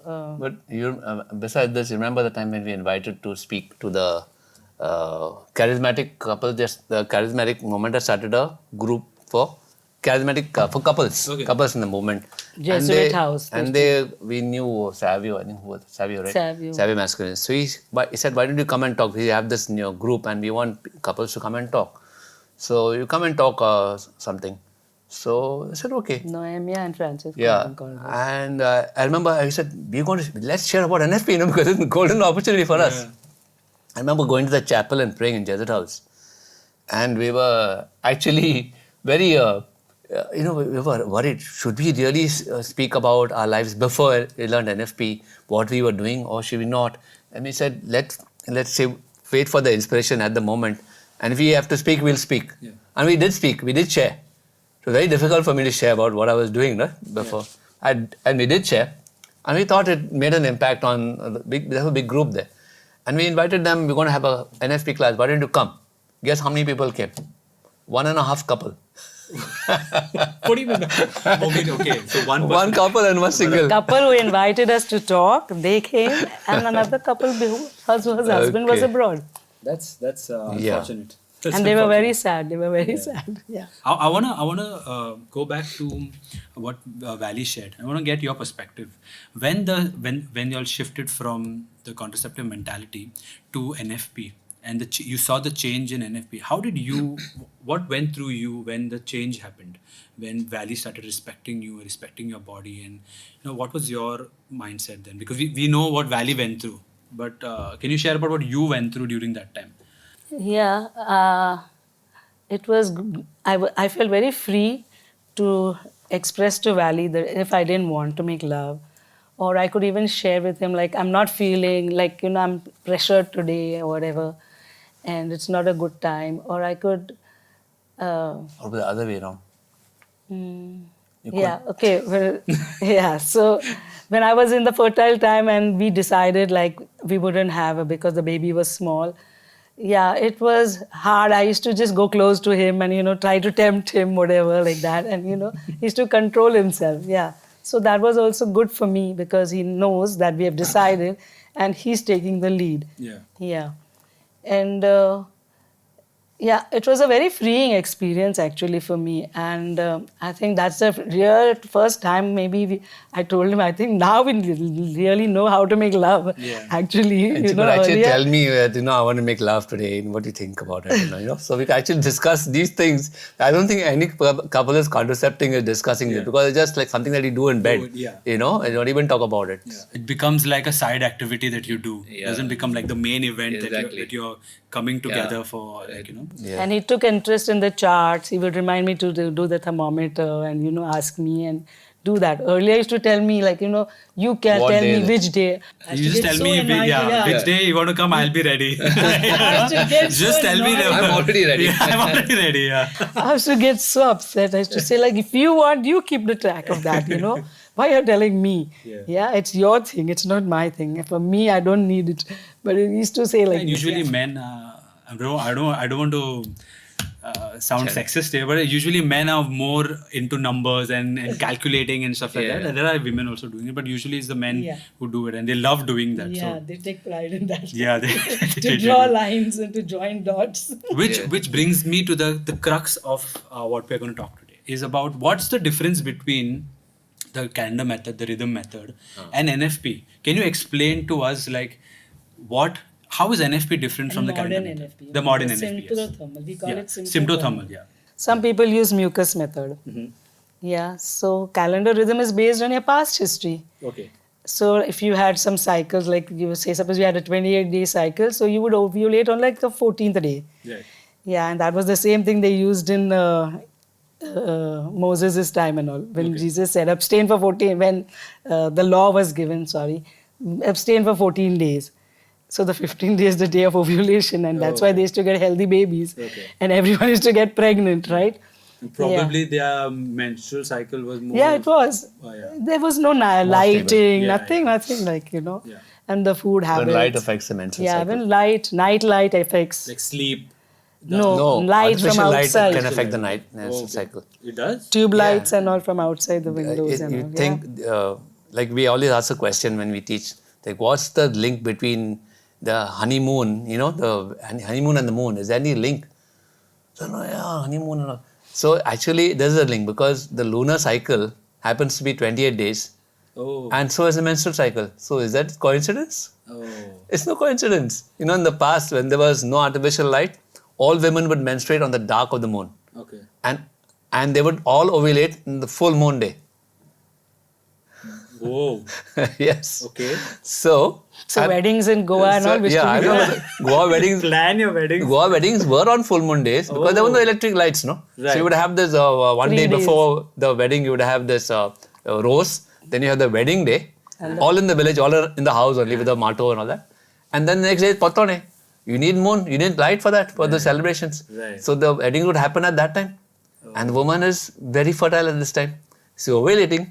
But besides this, remember the time when we invited to speak to the charismatic couple? The charismatic movement has started a group for charismatic for couples, couples in the movement. Jesuit house. And we knew Savio, I think who was Savio, right? Savio Masculine. So he said, why don't you come and talk? We have this new group and we want couples to come and talk. So you come and talk something. So I said, okay. Noemia and Francis. Yeah. And I remember I said, let's share about NFP, because it's a golden opportunity for us. I remember going to the chapel and praying in Jesuit house. And we were actually very, we were worried. Should we really speak about our lives before we learned NFP, what we were doing, or should we not? And we said, let's say wait for the inspiration at the moment. And if we have to speak, we'll speak. Yeah. And we did speak, we did share. It was very difficult for me to share about what I was doing before. Yeah. And we did share. And we thought it made an impact on there's a big group there. And we invited them, we're going to have a NFP class, why don't you come? Guess how many people came? 1.5 couple. What do you mean? Okay, so one couple and one single. The couple who invited us to talk, they came, and another couple whose husband was abroad. That's unfortunate. That's And they were very unfortunate. sad. They were very sad. Yeah. I wanna go back to what Vally shared. I wanna get your perspective. When y'all shifted from the contraceptive mentality to NFP, and you saw the change in NFP, what went through you when the change happened? When Vally started respecting you, respecting your body, and what was your mindset then? Because we know what Vally went through, but can you share about what you went through during that time? Yeah, it was. I felt very free to express to Vally that if I didn't want to make love, or I could even share with him like I'm not feeling like I'm pressured today or whatever, and it's not a good time, or I could. Or the other way around. Yeah. Okay. Well, yeah. So when I was in the fertile time and we decided like we wouldn't have it because the baby was small. Yeah, it was hard. I used to just go close to him and, try to tempt him, whatever, like that. And, he used to control himself. Yeah. So that was also good for me because he knows that we have decided and he's taking the lead. Yeah. Yeah. And, it was a very freeing experience actually for me. And I think that's the real first time maybe I told him, I think now we really know how to make love. Yeah. Actually, and but actually tell me that, I want to make love today and what do you think about it? So we can actually discuss these things. I don't think any couple is contracepting is discussing it because it's just like something that you do in bed, and don't even talk about it. Yeah. It becomes like a side activity that you do. It doesn't become like the main event that you're coming together for, Yeah. And he took interest in the charts. He would remind me to do the thermometer and, ask me and do that. Earlier, he used to tell me, like, you can tell me which day. You just tell me, which day you want to come, I'll be ready. Just tell me. I'm already ready. Yeah, I'm already ready, yeah. I used to get so upset. I used to say, like, if you want, you keep the track of that, Why are you telling me? Yeah, it's your thing. It's not my thing. For me, I don't need it. But he used to say like. And usually men, I don't want to sound sexist here, but usually men are more into numbers and calculating and stuff like that. And there are women also doing it, but usually it's the men who do it, and they love doing that. Yeah, they take pride in that. Yeah, to draw lines and to join dots. Which brings me to the crux of what we're going to talk today is about what's the difference between the calendar method, the rhythm method, and NFP. Can you explain to us how is NFP different from the calendar method? NFP. The modern NFP. Symptothermal. We call it symptothermal. Yeah. Some people use mucus method. Mm-hmm. Yeah. So calendar rhythm is based on your past history. Okay. So if you had some cycles, like you say, suppose you had a 28-day cycle, so you would ovulate on like the 14th day. Right. Yeah, and that was the same thing they used in Moses' time and all. When Jesus said, abstain for 14, when the law was given, abstain for 14 days. So the 15th day is the day of ovulation, and that's why they used to get healthy babies. Okay. And everyone used to get pregnant, right? Probably their menstrual cycle was more... Yeah, it was. Oh, yeah. There was no lighting, nothing like, Yeah. And the food habits. When light affects the menstrual cycle. Yeah, when night light affects. Like sleep. No, light from outside. Light can affect the menstrual cycle. It does? Tube lights and all from outside the windows. You think, like we always ask a question when we teach, like what's the link between the honeymoon, the honeymoon and the moon? Is there any link? So, honeymoon and all. So actually, there's a link because the lunar cycle happens to be 28 days. Oh. And so is the menstrual cycle. So is that coincidence? Oh. It's no coincidence. In the past, when there was no artificial light, all women would menstruate on the dark of the moon. Okay. And they would all ovulate in the full moon day. Whoa. Yes. Okay. So weddings in Goa and all. I know. Goa weddings. Plan your weddings. Goa weddings were on full moon days because there were no electric lights, no? Right. So you would have this 1 day before the wedding, you would have this rose. Then you have the wedding day. All in the village, all in the house only with the matto and all that. And then the next day is patone. You need moon, you need light for that, for the celebrations. Right. So the wedding would happen at that time. And the woman is very fertile at this time. So ovulating.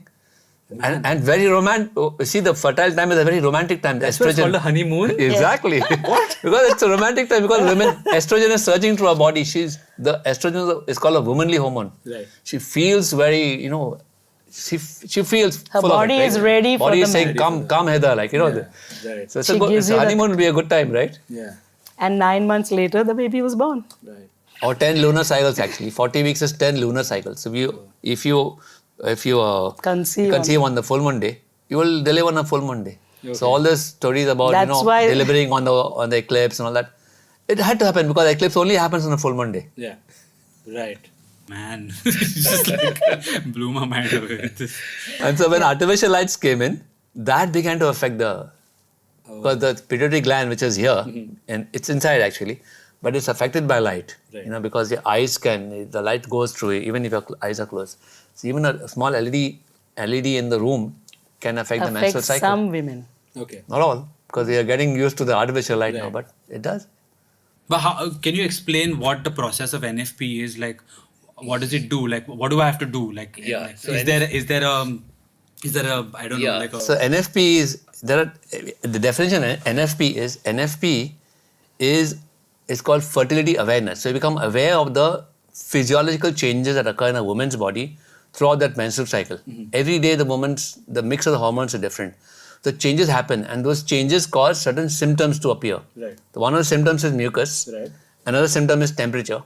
And very romantic. See, the fertile time is a very romantic time. That's why it's called a honeymoon? Exactly. What? Because it's a romantic time. Because women, estrogen is surging through her body. The estrogen is called a womanly hormone. Right. She feels very, she feels Her full body of it, right? is ready for body the is saying, man. come hither, like, Right. So She gives you the- honeymoon would be a good time, right? Yeah. And 9 months later, the baby was born. Right. Or 10 lunar cycles actually. 40 weeks is 10 lunar cycles. So if you conceive on the full moon day, you will deliver on a full moon day. Okay. So all these stories about That's why- delivering on the eclipse and all that, it had to happen because eclipse only happens on a full moon day. Yeah. Right. Man, just like blew my mind away. And so when artificial lights came in, that began to affect because the pituitary gland, which is here, and it's inside actually, but it's affected by light. Right. Because your eyes the light goes through it, even if your eyes are closed. So even a small LED in the room can affect the menstrual Affects cycle. some women. Okay. Not all, because we are getting used to the artificial light now, Right. but it does. But how, can you explain what the process of NFP is like? What does it do? Like, what do I have to do? Like, Yeah, like, so is there a I don't know, like a... So NFP is the definition of NFP is called fertility awareness. So you become aware of the physiological changes that occur in a woman's body throughout that menstrual cycle. Every day the mix of the hormones are different. So changes happen, and those changes cause certain symptoms to appear. Right. One of the symptoms is mucus. Right. Another symptom is temperature.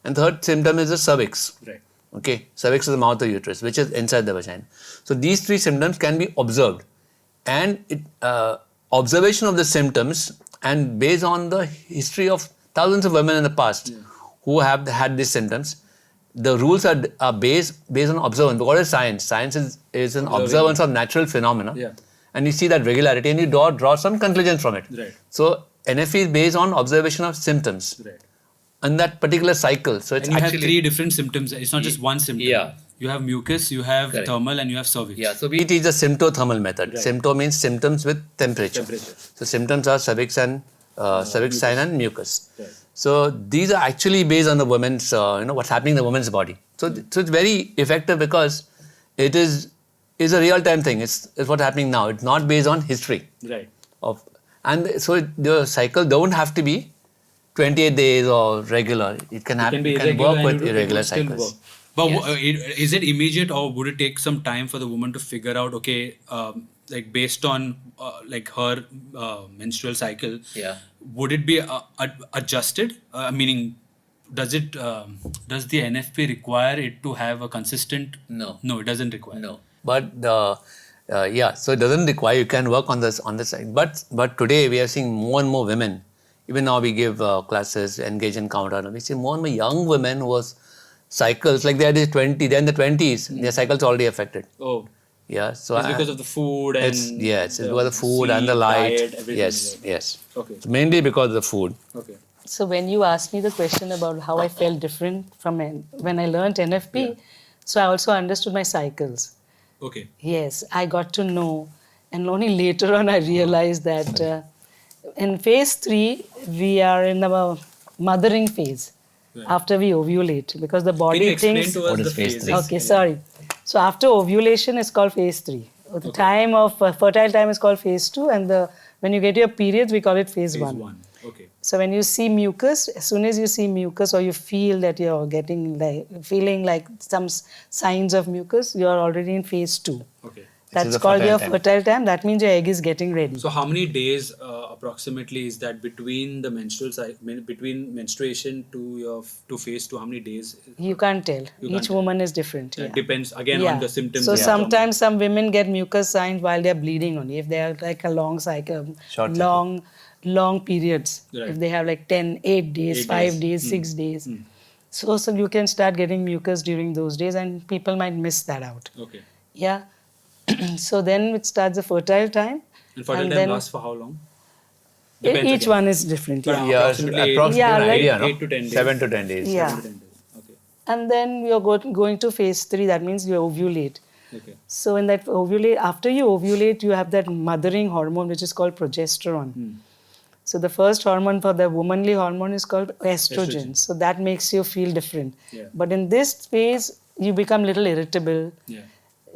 And third symptom is the cervix. Right. Okay, cervix is the mouth of uterus, which is inside the vagina. So these three symptoms can be observed, and observation of the symptoms, and based on the history of thousands of women in the past who have had these symptoms, the rules are based on observance. What is science? Science is an observance of natural phenomena, Yeah. and you see that regularity, and you draw some conclusions from it. Right. So NFE is based on observation of symptoms. Right. In that particular cycle. So it's And you actually have three different symptoms. It's not just one symptom. Yeah. You have mucus, you have Correct. thermal, and you have cervix. so we teach the symptothermal method. Right. Sympto means symptoms with temperature. So symptoms are cervix sign and mucus. Right. So these are actually based on the woman's what's happening in the woman's body. So it's very effective because it is a real time thing. It's what's happening now. It's not based on history Right. and so the cycle don't have to be 28 days or regular. It can happen. be It can irregular work and with it will irregular still cycles. work. But is it immediate, or would it take some time for the woman to figure out, okay, like based on like her menstrual cycle, would it be adjusted? Meaning, does the NFP require it to have a consistent? No. No, it doesn't require. No. But so it doesn't require, you can work on this side. But today we are seeing more and more women. Even now we give classes, engage in counter. We see more and more young women who was cycles, like they're in the 20s, their cycles already affected. Oh. Yeah. So It's because of the food and it's because of the food and the sleep, light. diet, everything. Yes. Okay. So mainly because of the food. Okay. So when you asked me the question about how I felt different from when I learned NFP, so I also understood my cycles. Okay. Yes, I got to know, and only later on I realized that in phase 3 we are in the mothering phase after we ovulate, because the body Can you explain thinks. to us What is the phase phases? three? Okay, sorry. So after ovulation is called phase 3. The time of fertile time is called phase 2, and when you get your periods we call it phase 1. Phase 1. Okay. So when you see mucus, as soon as you see mucus or you feel that you're feeling like some signs of mucus, you are already in phase 2. Okay. This is That's the called fertile your time. fertile time. That means your egg is getting ready. So how many days approximately is that between the between menstruation to phase 2? How many days? You can't tell. You Each can't tell. woman is different. It Yeah. depends again on the symptoms. So of the sometimes some women get mucus signs while they're bleeding only. If they are like a long cycle, Short cycle. long periods. Right. If they have like 8 days, 8 5 days. days, 6 days. So you can start getting mucus during those days, and people might miss that out. Okay. Yeah. So then it starts the fertile time. And fertile time then lasts for how long? each again. one is different. But Yeah. approximately Yeah, like- idea, no? 8 to 10 days. 7 to 10 days. Yeah. 7 to 10 days. Okay. And then we are going to phase 3. That means you ovulate. Okay. So in that after you ovulate, you have that mothering hormone which is called progesterone. So the first hormone for the womanly hormone is called estrogen. So that makes you feel different. Yeah. But in this phase, you become little irritable. Yeah.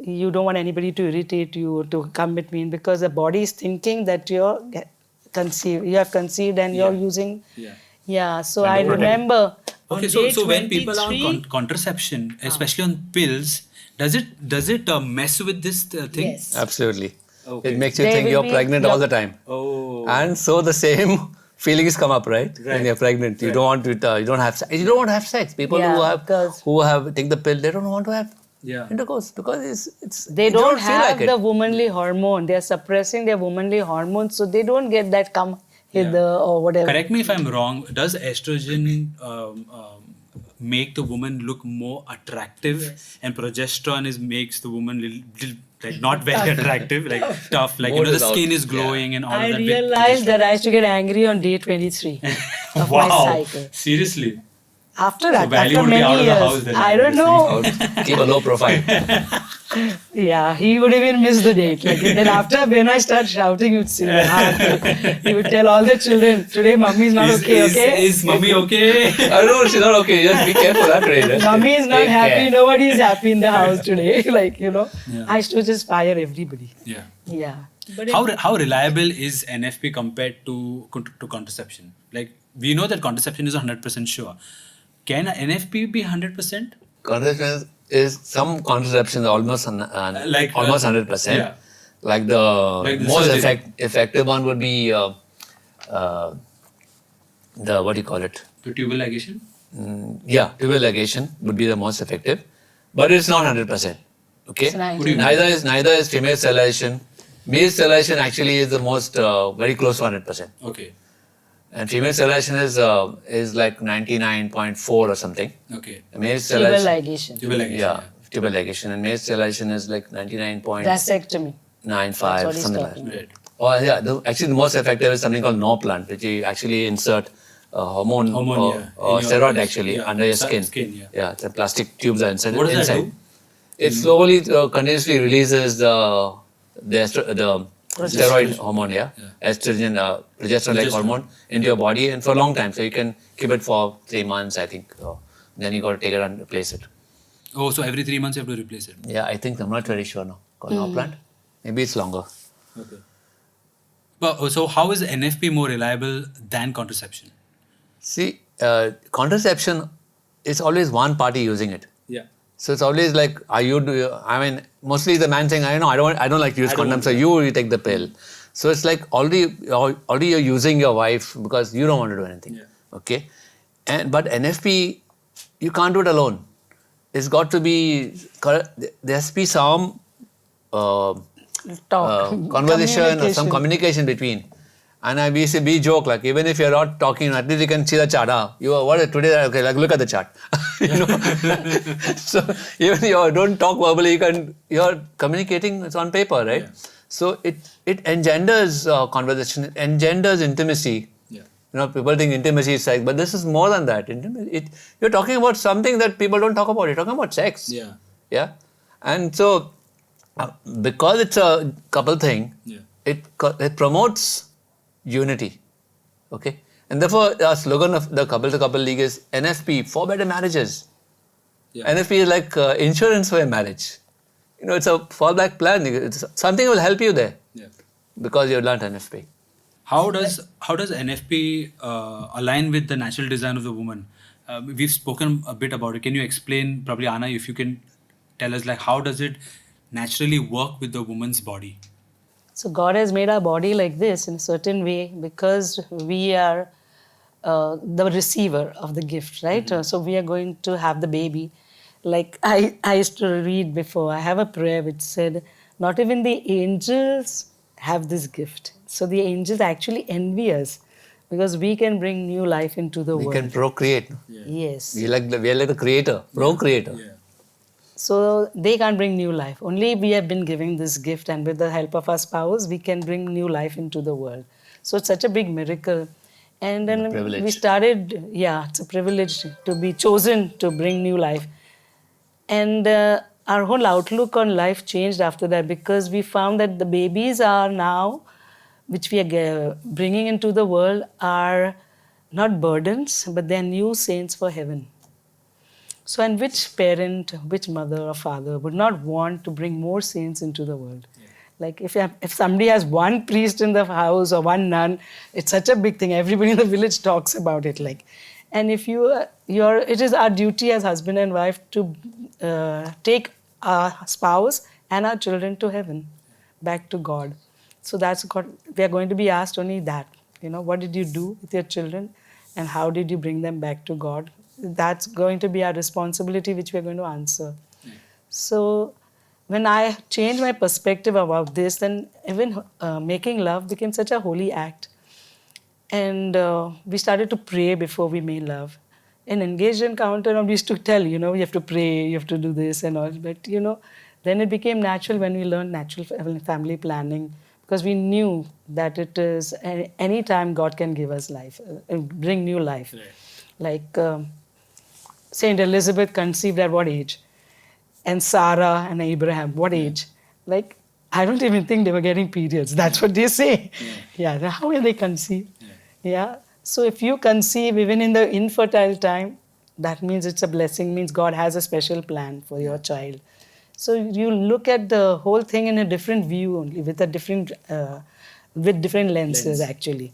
You don't want anybody to irritate you or to come between, because the body is thinking that you have conceived and you're using. Yeah. Yeah. So And I to protect. remember. Okay, on so day when people are on 23 contraception, especially on pills, does it mess with this thing? Yes. Absolutely. Okay. It makes you They think will you're be- pregnant all the time. Oh. And so the same feelings come up, right? When Right. you're pregnant, you don't want to. You don't have. You don't want to have sex. People Yeah, because- who have take the pill, they don't want to have Yeah. intercourse because it's. They you don't feel have like it. the womanly hormone. They are suppressing their womanly hormones, so they don't get that come hither or whatever. Correct me if I'm wrong. Does estrogen make the woman look more attractive, and progesterone makes the woman like not very attractive, like tough, like More the without- skin is glowing and all I of that. realized that I used to get angry on day 23 of my Wow, cycle. seriously. After that, Vally after would be out many of the house years, then, I don't obviously. know. Keep a low profile. Yeah, he would even miss the date. Like, then after, when I start shouting, you'd see my heart. He would tell all the children, today mummy is not okay, okay? Is mommy okay? I don't know, she's not okay. Just be careful that way. Mummy is not Take happy, care. nobody is happy in the house today. Like, Yeah. I used to just fire everybody. Yeah. Yeah. But How reliable is NFP compared to contraception? Like, we know that contraception is 100% sure. Can NFP be 100%? Contraception is some contraception almost Like, almost 100%. yeah. Like the Like the most surgery. effective one would be the what do you call it? The tubal ligation? Tubal ligation would be the most effective, but it's not 100%. Okay, It's 90. neither is female sterilization. Male sterilization actually is the most very close to 100%, Okay. and female sterilization is like 99.4 or something. Okay. Male tubal sterilization, ligation. Tubal ligation. yeah, tubal ligation, and male sterilization is like 99.95, Vasectomy. That's what he's something like talking that. Right. Oh yeah, actually the most effective is something called Norplant, which you actually insert hormone Hormone, or, yeah, or in your- steroid actually yeah, under your skin, skin. yeah. The plastic tubes are inside. What does that inside. do? It slowly, continuously releases the steroid hormone, estrogen, progesterone-like Progesterone. hormone into your body, and for a long time. So you can keep it for 3 months, I think. Then you got to take it and replace it. Oh, so every 3 months you have to replace it. Yeah, I think I'm not very sure now. Called Norplant. Maybe it's longer. Okay. But so how is NFP more reliable than contraception? See, contraception is always one party using it. Yeah. So it's always like, mostly the man saying, I don't like to use I don't condoms, want so you take the pill. So it's like already you're using your wife because you don't want to do anything. Yeah. Okay? But NFP, you can't do it alone. It's got to be, there has to be some conversation or some communication between. And we joke, like, even if you're not talking, at least you can see the chart. Today, okay, like, look at the chart. So even you don't talk verbally, you're communicating, it's on paper, right? Yeah. So it engenders conversation, it engenders intimacy. Yeah. People think intimacy is sex, but this is more than that. You're talking about something that people don't talk about. You're talking about sex. Yeah. Yeah. And so, because it's a couple thing, Yeah. it promotes unity. Okay. And therefore, our slogan of the Couple to Couple League is NFP, for better marriages. Yeah. NFP is like insurance for your marriage. It's a fallback plan. Something will help you there Yeah. because you learned NFP. How does NFP align with the natural design of the woman? We've spoken a bit about it. Can you explain, probably Anna, if you can tell us, like, how does it naturally work with the woman's body? So God has made our body like this in a certain way because we are the receiver of the gift, right? So we are going to have the baby. Like I used to read before, I have a prayer which said, not even the angels have this gift. So the angels actually envy us because we can bring new life into the We world. can procreate. Yes. We are like the creator, procreator. Yeah. So they can't bring new life. Only we have been given this gift, and with the help of our spouse, we can bring new life into the world. So it's such a big miracle. And then privilege. we started, it's a privilege to be chosen to bring new life. And our whole outlook on life changed after that because we found that the babies are now which we are bringing into the world are not burdens, but they are new saints for heaven. So, and which parent, which mother or father would not want to bring more saints into the world? Like if somebody has one priest in the house or one nun, it's such a big thing. Everybody in the village talks about it. Like, and if it is our duty as husband and wife to take our spouse and our children to heaven, back to God. So we are going to be asked only that. What did you do with your children, and how did you bring them back to God? That's going to be our responsibility, which we are going to answer. So when I changed my perspective about this, then even making love became such a holy act. And we started to pray before we made love. In engaged encounter, we used to tell, you have to pray, you have to do this and all. But, then it became natural when we learned natural family planning, because we knew that it is any time God can give us life, bring new life. Right. Like Saint Elizabeth conceived at what age? And Sarah and Abraham, what age? Like, I don't even think they were getting periods. That's what they say. Yeah, how will they conceive? Yeah. So if you conceive even in the infertile time, that means it's a blessing, means God has a special plan for your child. So you look at the whole thing in a different view only, with a different, with different lenses actually.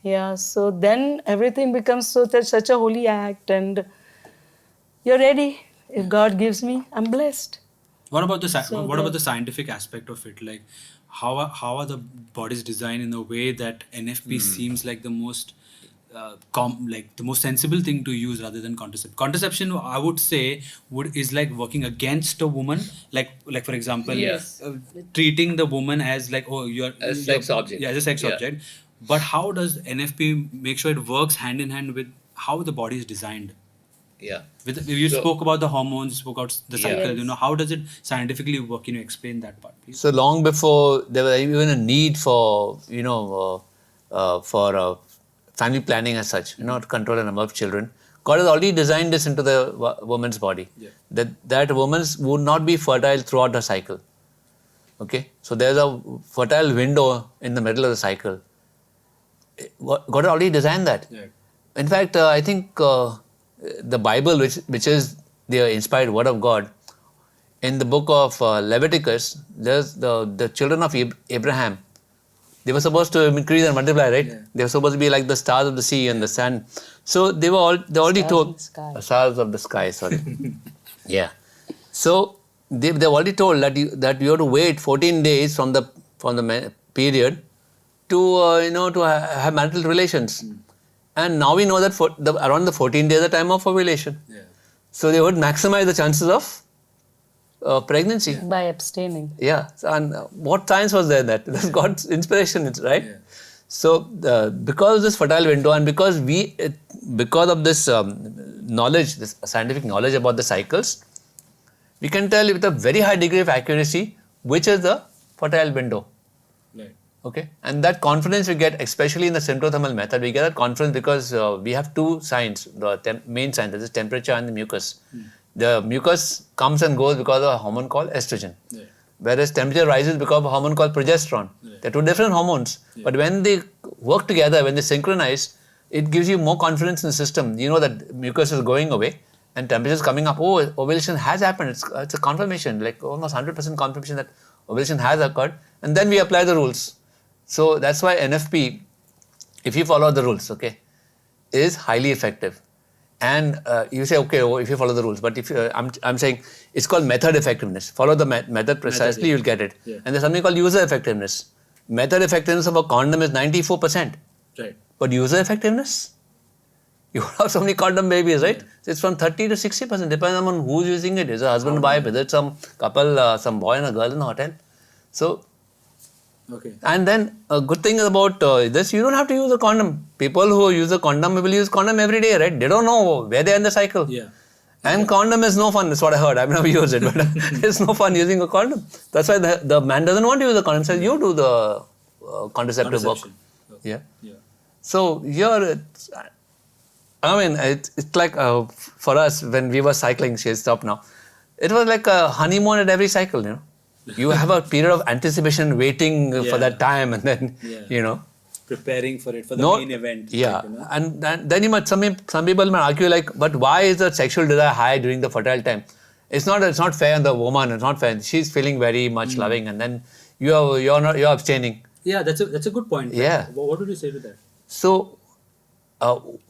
Yeah. So then everything becomes such a holy act, and you're ready. If God gives me, I'm blessed. What about the scientific aspect of it? Like, how are the bodies designed in a way that NFP seems like the most the most sensible thing to use rather than contraception? Contraception, I would say, is like working against a woman, like for example, treating the woman as like, oh, you're a sex object. Yeah, as a sex object. But how does NFP make sure it works hand in hand with how the body is designed? Yeah. You spoke about the hormones, you spoke about the cycle. How does it scientifically work? Can you explain that part, please? So long before there was even a need for family planning as such, to control the number of children, God has already designed this into the woman's body. That woman would not be fertile throughout her cycle. Okay, so there's a fertile window in the middle of the cycle. God had already designed that. In fact, I think the Bible, which is the inspired word of God, in the book of Leviticus, there's the children of Abraham. They were supposed to increase and multiply, right? They were supposed to be like the stars of the sea and the sun. So they already told stars of the sky. Sorry. So they've already told that you have to wait 14 days from the period to have marital relations. And now we know that around the 14 days is the time of ovulation. So they would maximize the chances of pregnancy. By abstaining. So, and what science was there in that? That's God's inspiration, right? So because of this fertile window, and because of this knowledge, this scientific knowledge about the cycles, we can tell with a very high degree of accuracy which is the fertile window. Okay, and that confidence we get, especially in the symptothermal method, we get that confidence because we have two signs, the main signs, that is temperature and the mucus. The mucus comes and goes because of a hormone called estrogen, whereas temperature rises because of a hormone called progesterone. They're two different hormones, but when they work together, when they synchronize, it gives you more confidence in the system. You know that mucus is going away and temperature is coming up. Oh, ovulation has happened. It's a confirmation, like almost 100% confirmation that ovulation has occurred, and then we apply the rules. So that's why NFP, if you follow the rules, is highly effective. And you say, if you follow the rules, but if I'm saying it's called method effectiveness. Follow the method precisely, you'll get it. And there's something called user effectiveness. Method effectiveness of a condom is 94%. Right. But user effectiveness, you have so many condom babies, right? So it's from 30 to 60%, depending on who's using it. Is it a husband and wife? Is it some couple, some boy and a girl in a hotel? So. And then a good thing about this, you don't have to use a condom. People who use a condom will use condom every day, right? They don't know where they are in the cycle. And condom is no fun. That's what I heard. I've never used it, but it's no fun using a condom. That's why the man doesn't want to use a condom. Says you do the contraceptive work. So here, it's like for us when we were cycling. She has stopped now. It was like a honeymoon at every cycle, You have a period of anticipation waiting for that time, and then, preparing for it, for the main event. Yeah. And then you might, some people might argue like, but why is the sexual desire high during the fertile time? It's not fair on the woman. It's not fair. She's feeling very much loving, and then you're abstaining. Yeah, that's a good point. Yeah. What would you say to that? So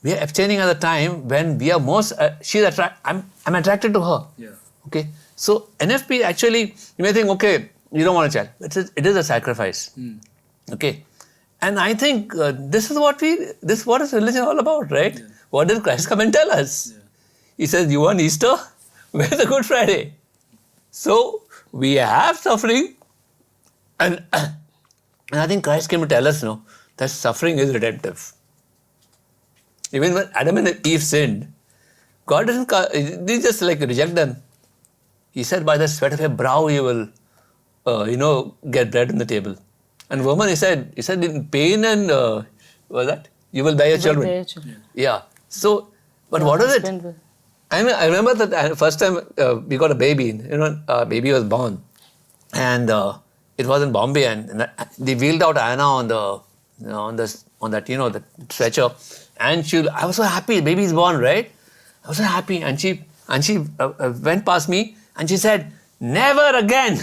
we are abstaining at the time when we are most. I'm attracted to her. Yeah. Okay. So NFP actually, you may think, okay, you don't want a child. It is a sacrifice. Okay. And I think this is what is religion all about, right? Yeah. What does Christ come and tell us? Yeah. He says, you want Easter? Where's the Good Friday? So we have suffering, and I think Christ came to tell us, that suffering is redemptive. Even when Adam and Eve sinned, God didn't just reject them. He said, by the sweat of your brow you will, get bread on the table. And woman, he said in pain and you will bear your children. Yeah. So, but what is it? I remember that first time we got a baby. Baby was born, and it was in Bombay, and they wheeled out Anna on the stretcher, and I was so happy. Baby is born, right? I was so happy, and she went past me, and she said, never again.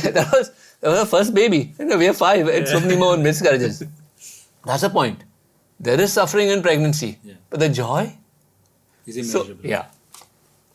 That was her first baby. We have 5. It's so many more miscarriages. That's the point. There is suffering in pregnancy, but the joy is immeasurable.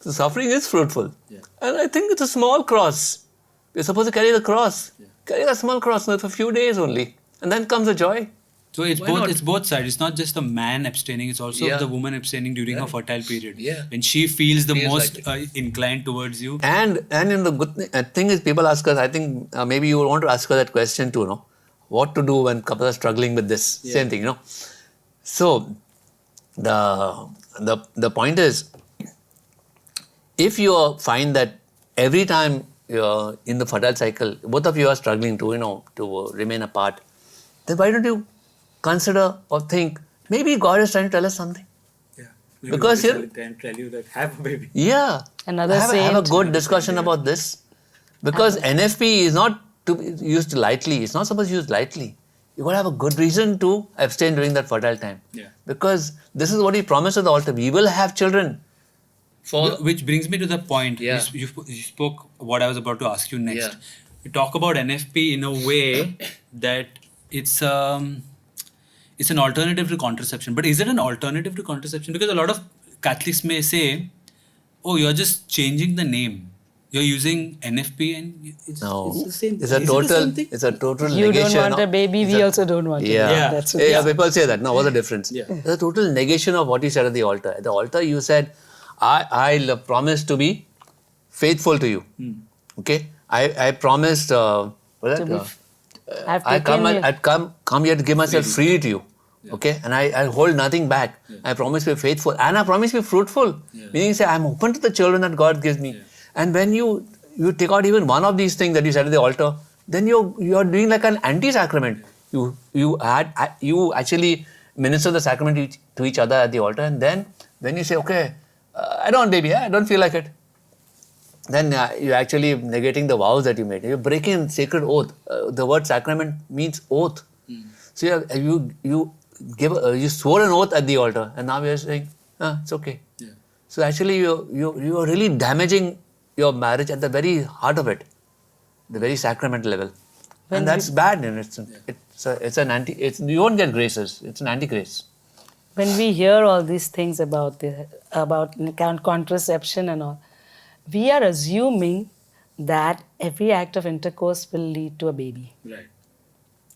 So suffering is fruitful, and I think it's a small cross. We're supposed to carry the cross, carry a small cross for a few days only, and then comes the joy. So it's both sides. It's not just the man abstaining, it's also the woman abstaining during her fertile period. Yeah. When she feels the most inclined towards you. And in the good thing is, people ask us, I think maybe you would want to ask her that question too, what to do when couples are struggling with this, same thing, So the point is, if you find that every time you're in the fertile cycle, both of you are struggling to remain apart, then why don't you consider or think, maybe God is trying to tell us something. Yeah. Maybe Because God is trying to tell you that have a baby. Yeah. Another have a good discussion about this. Because NFP is not to be used lightly. It's not supposed to be used lightly. You've got to have a good reason to abstain during that fertile time. Yeah. Because this is what He promised at the altar. We will have children. Which brings me to the point. Yeah. You spoke what I was about to ask you next. Yeah. You talk about NFP in a way that it's an alternative to contraception. But is it an alternative to contraception? Because a lot of Catholics may say, oh, you're just changing the name. You're using NFP and it's the same. It's a total You negation. don't want a baby, we also don't want a baby. That's what People say that. Now, what's the difference? Yeah. It's a total negation of what you said at the altar. At the altar, you said, I promise to be faithful to you. Okay? I promised, I'd come here to give myself freely to you. Yeah. Okay? And I hold nothing back. Yeah. I promise to be faithful. And I promise to be fruitful. Yeah. Meaning, say, I'm open to the children that God gives me. Yeah. And when you take out even one of these things that you said at the altar, then you're doing like an anti-sacrament. You actually minister the sacrament to each other at the altar, and then when you say, okay, I don't want baby, I don't feel like it, then you're actually negating the vows that you made. You're breaking sacred oath. The word sacrament means oath. So you swore an oath at the altar, and now you're saying, it's okay. Yeah. So actually you're really damaging your marriage at the very heart of it, the very sacrament level. And that's bad. You won't get graces. It's an anti-grace. When we hear all these things about contraception and all, we are assuming that every act of intercourse will lead to a baby. Right.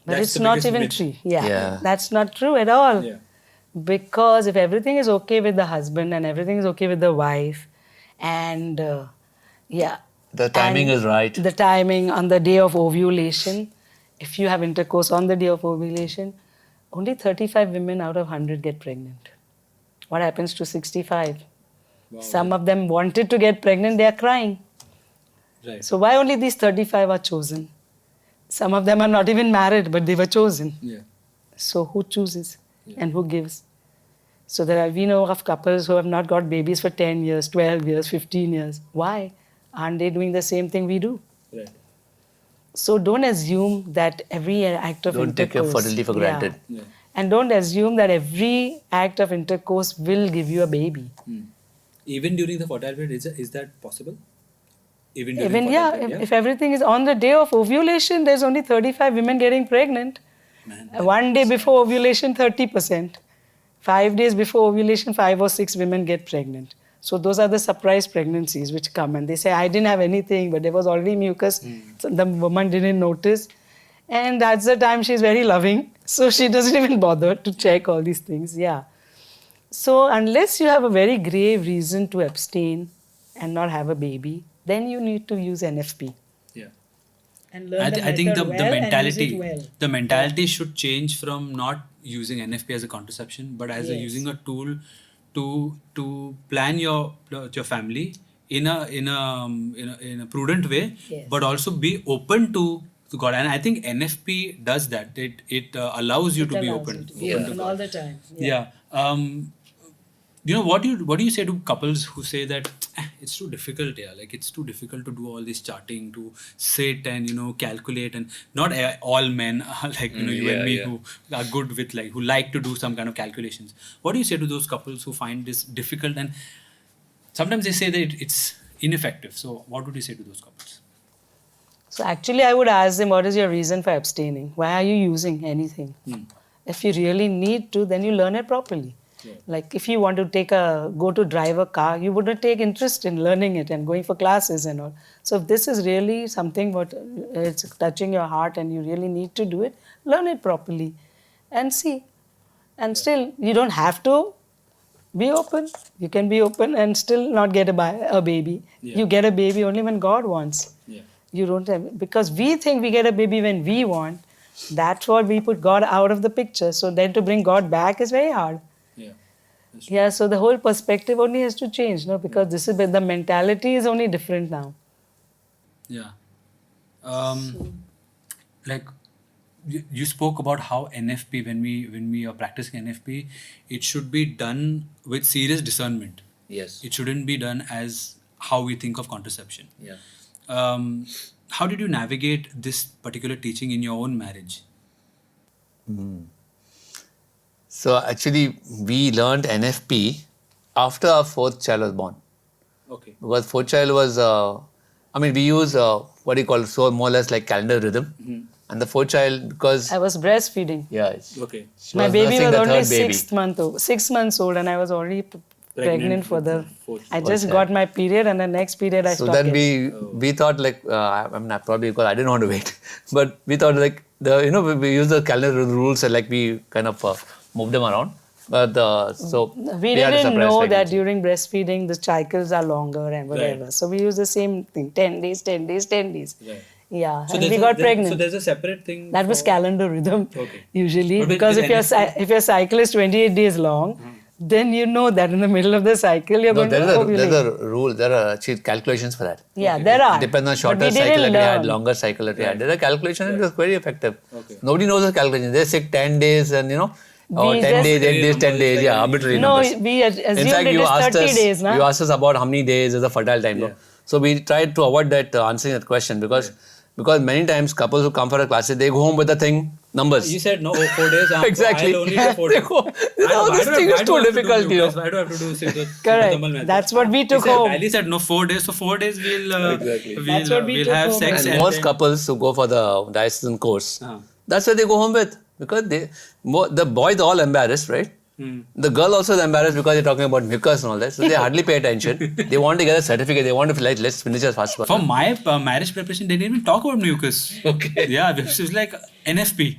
But it's not even true. Yeah. That's not true at all. Yeah. Because if everything is okay with the husband and everything is okay with the wife, and the timing is right. The timing on the day of ovulation, if you have intercourse on the day of ovulation, only 35 women out of 100 get pregnant. What happens to 65? Wow. Some of them wanted to get pregnant, they are crying. Right. So why only these 35 are chosen? Some of them are not even married, but they were chosen. Yeah. So who chooses and who gives? So we know of couples who have not got babies for 10 years, 12 years, 15 years. Why? Aren't they doing the same thing we do? Right. So don't assume that every act of Don't intercourse... take your fertility for granted. Yeah. And don't assume that every act of intercourse will give you a baby. Even during the fertile period, is that possible? Even during Even, fertile yeah, period, if everything is on the day of ovulation, there's only 35 women getting pregnant. Man, One day before ovulation, 30%. 5 days before ovulation, 5 or 6 women get pregnant. So those are the surprise pregnancies which come, and they say, I didn't have anything, but there was already mucus. So the woman didn't notice. And that's the time she's very loving. So she doesn't even bother to check all these things. Yeah. So unless you have a very grave reason to abstain and not have a baby, then you need to use NFP. Yeah. And learn I think the mentality, well. the mentality should change from not using NFP as a contraception, but as Yes. using a tool to plan your family in a prudent way, Yes. but also be open to God. And I think NFP does that. It allows you to be open. Open to all the time. Yeah. What do you say to couples who say that it's too difficult? Yeah, like it's too difficult to do all this charting, to sit and calculate, and not all men are like you and me who are good with who like to do some kind of calculations. What do you say to those couples who find this difficult, and sometimes they say that it's ineffective? So what would you say to those couples? So actually I would ask them, what is your reason for abstaining? Why are you using anything? If you really need to, then you learn it properly. Like if you want to go to drive a car, you wouldn't take interest in learning it and going for classes and all. So if this is really something what it's touching your heart and you really need to do it, learn it properly and see. And still, you don't have to be open. You can be open and still not get a baby. Yeah. You get a baby only when God wants. Yeah. You don't have, because we think we get a baby when we want. That's what we put God out of the picture. So then to bring God back is very hard. Yeah. Yeah, so the whole perspective only has to change, no? Because this is the mentality is only different now. Yeah. You spoke about how NFP, when we are practicing NFP, it should be done with serious discernment. Yes. It shouldn't be done as how we think of contraception. Yeah. How did you navigate this particular teaching in your own marriage? So actually, we learned NFP after our fourth child was born. Okay. Because fourth child was, we use what do you call it, so more or less like calendar rhythm. And the fourth child, because I was breastfeeding. Okay. she My was baby nursing was the only third baby. 6 months old, and I was already pregnant for the... I just child. got my period, and the next period I So stopped then getting. we thought probably because I didn't want to wait, but we thought we use the calendar rules and we kind of move them around. But We had a didn't surprise know that pregnancy. during breastfeeding the cycles are longer and whatever. Right. So we use the same thing, 10 days, 10 days, 10 days. Right. Yeah, So and there's we a- got there- pregnant. So there's a separate thing. That was calendar rhythm, Okay. usually. But with Because NFP? if your cycle is 28 days long, then you know that in the middle of the cycle you're No, going to ovulate. there's a rule, there are actually calculations for that. Yeah, there are. Depends on But shorter we cycle didn't that we had, learn. longer cycle that we had. There's a calculation and it was very effective. Okay. Nobody knows the calculation. They say 10 days and 10 We days, just- 8 days, 10 days, like arbitrary No, numbers. we assumed In fact, it you is asked 30 us, days, na? you asked us about how many days is a fertile time. No? Yeah. So we tried to avoid that answering that question because many times couples who come for a class, they go home with the thing, numbers. You said no, 4 days. Exactly. I'll only do 4 days. This thing is too difficult, Why do I have to do Tamal Correct. method? That's what we took He said, home. Ali said no, 4 days. So 4 days Exactly. That's what we we'll took have home. sex. And most couples who go for the diocesan course, that's what they go home with. Because the boys are all embarrassed, right? The girl also is embarrassed because they're talking about mucus and all that. So they hardly pay attention. They want to get a certificate. They want to let's finish as fast as For possible. my marriage preparation, they didn't even talk about mucus. Okay. Yeah, this is like NFP.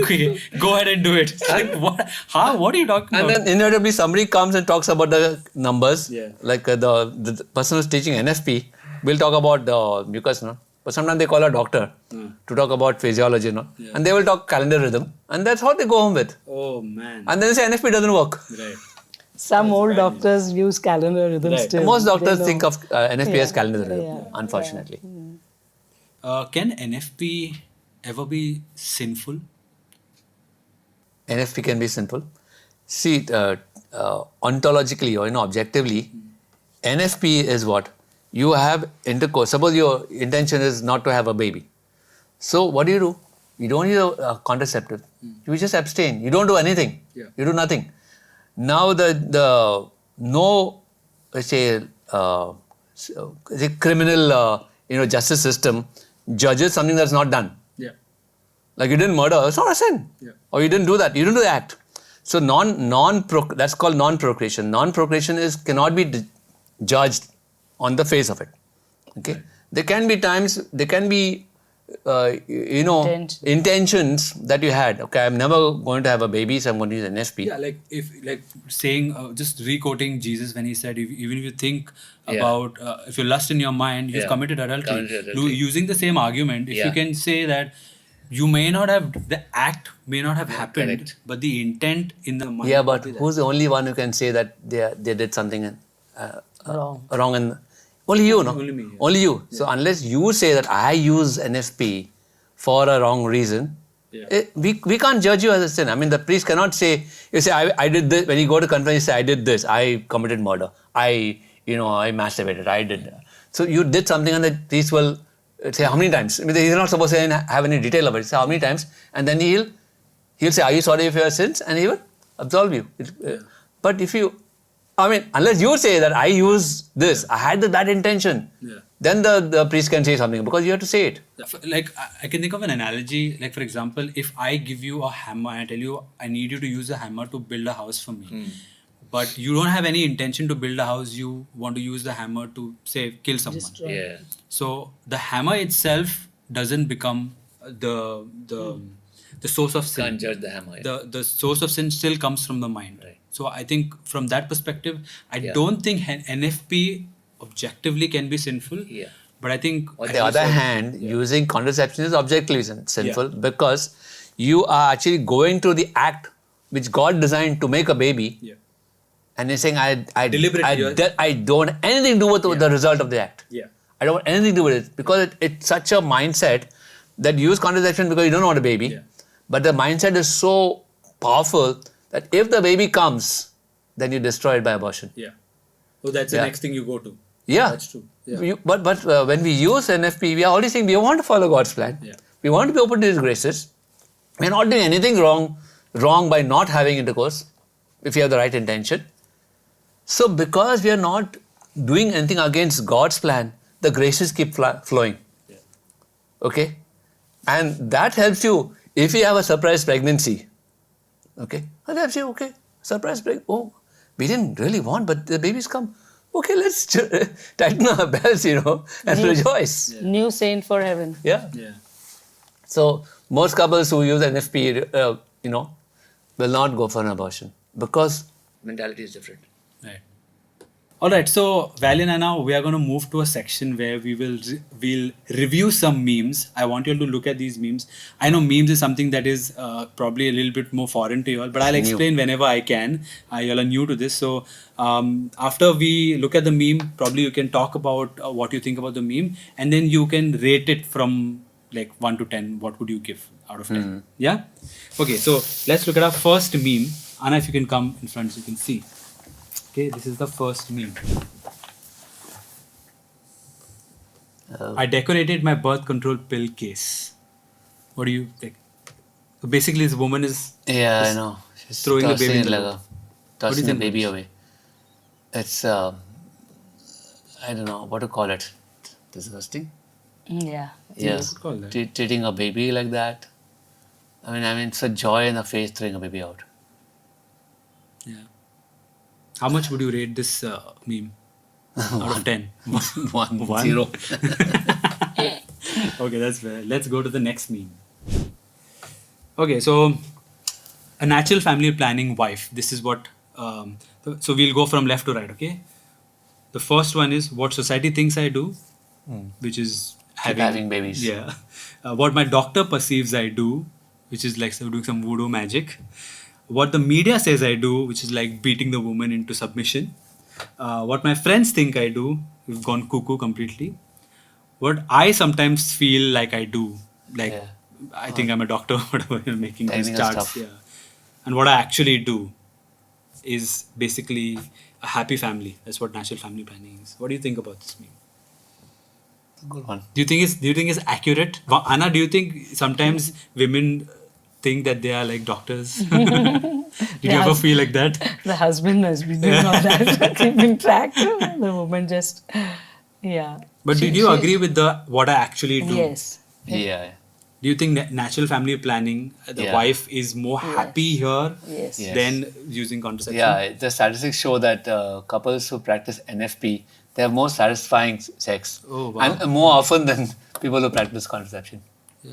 Okay, go ahead and do it. Like, what? How? What are you talking And about? then inevitably somebody comes and talks about the numbers. Yeah. Like the person who's teaching NFP will talk about the mucus, no? But sometimes they call a doctor to talk about physiology, no? Yeah. And they will talk calendar rhythm. And that's how they go home with. Oh man. And then they say NFP doesn't work. Right. Some old doctors use calendar rhythm Right. still. Most doctors They know. think of NFP as calendar rhythm, Yeah. unfortunately. Can NFP ever be sinful? NFP can be sinful. See, ontologically or objectively, NFP is what? You have intercourse. Suppose your intention is not to have a baby. So what do? You don't use a contraceptive. You just abstain. You don't do anything. Yeah. You do nothing. Now the no, let's say, the criminal justice system judges something that's not done. Yeah. Like you didn't murder, it's not a sin. Yeah. Or you didn't do that. You didn't do the act. So that's called non-procreation. Non-procreation cannot be judged on the face of it. Okay. Right. There can be times. There can be intentions that you had. Okay, I'm never going to have a baby, so I'm going to use an NFP. Yeah, like saying, just re-quoting Jesus when he said, even if you think about, if you lust in your mind, you've committed adultery. Using the same argument, if you can say that you may not have, the act may not have happened, correct. but the intent in the mind. Yeah, but who's the only one who can say that they did something wrong? And only you, no? Only me, yeah. Only you. Yeah. So unless you say that I use NFP for a wrong reason, we can't judge you as a sin. I mean, the priest cannot say, you say, I did this. When you go to confession, you say, I did this. I committed murder. I masturbated. I did that. So you did something, and the priest will say, how many times? I mean, he's not supposed to have any detail about it. Say, how many times? And then he'll say, are you sorry for your sins? And he will absolve you. But if you, unless you say that I use this, I had that intention, then the priest can say something, because you have to say it. Like, I can think of an analogy. Like, for example, if I give you a hammer and I tell you, I need you to use the hammer to build a house for me. But you don't have any intention to build a house, you want to use the hammer to, say, kill someone. Destroy. So the hammer itself doesn't become the source of sin. Can't judge the hammer. The source of sin still comes from the mind. Right. So I think from that perspective, I don't think NFP objectively can be sinful. Yeah. But I think On the other hand, using contraception is objectively sinful, because you are actually going to the act which God designed to make a baby. Yeah. And you're saying, I don't want anything to do with the result of the act. Yeah. I don't want anything to do with it, because it's such a mindset that you use contraception because you don't want a baby. Yeah. But the mindset is so powerful that if the baby comes, then you destroy it by abortion. Yeah. So that's the next thing you go to. Yeah. That's true. Yeah. But when we use NFP, we are already saying we want to follow God's plan. Yeah. We want to be open to His graces. We are not doing anything wrong by not having intercourse, if you have the right intention. So because we are not doing anything against God's plan, the graces keep flowing. Yeah. Okay? And that helps you if you have a surprise pregnancy. Okay? And helps you, okay, surprise pregnancy. Oh, we didn't really want, but the baby's come. Okay, let's tighten our belts, and rejoice. Yeah. New saint for heaven. Yeah. Yeah. So most couples who use NFP, will not go for an abortion, because mentality is different. Right. All right. So, Vally and Anna, we are going to move to a section where we'll review some memes. I want you all to look at these memes. I know memes is something that is probably a little bit more foreign to you all, but I'll explain whenever I can. You all are new to this. So, after we look at the meme, probably you can talk about what you think about the meme, and then you can rate it from like 1 to 10. What would you give out of 10? Yeah? Okay. So, let's look at our first meme. Anna, if you can come in front so you can see. Okay, this is the first meme. I decorated my birth control pill case. What do you think? So basically, this woman is I know. She's throwing the baby in the tossing What do you the think, baby Manish? away. It's I don't know what to call it. Disgusting. Yeah. Yeah. could call that. Treating a baby like that. I mean, it's a joy in the face throwing a baby out. Yeah. How much would you rate this meme out of 10? 1, 0. Okay, that's fair. Let's go to the next meme. Okay, so a natural family planning wife. This is what. So we'll go from left to right. Okay. The first one is what society thinks I do, which is having babies. Yeah. What my doctor perceives I do, which is like doing some voodoo magic. What the media says I do, which is like beating the woman into submission. What my friends think I do, we've gone cuckoo completely. What I sometimes feel like I do, like I think I'm a doctor, whatever you're making these Timing charts. stuff. Yeah. And what I actually do. is basically a happy family. That's what natural family planning is. What do you think about this meme? Good one. Do you think it's accurate? Anna, do you think sometimes women think that they are like doctors? Did you ever feel like that? The husband has been doing all that, keeping track. The woman just, yeah. But did you agree with what I actually do? Yes. Yeah. Do you think natural family planning, the wife is more happy here Yes. Yes. than using contraception? Yeah, the statistics show that couples who practice NFP, they have more satisfying sex. Oh, wow. And more often than people who practice contraception.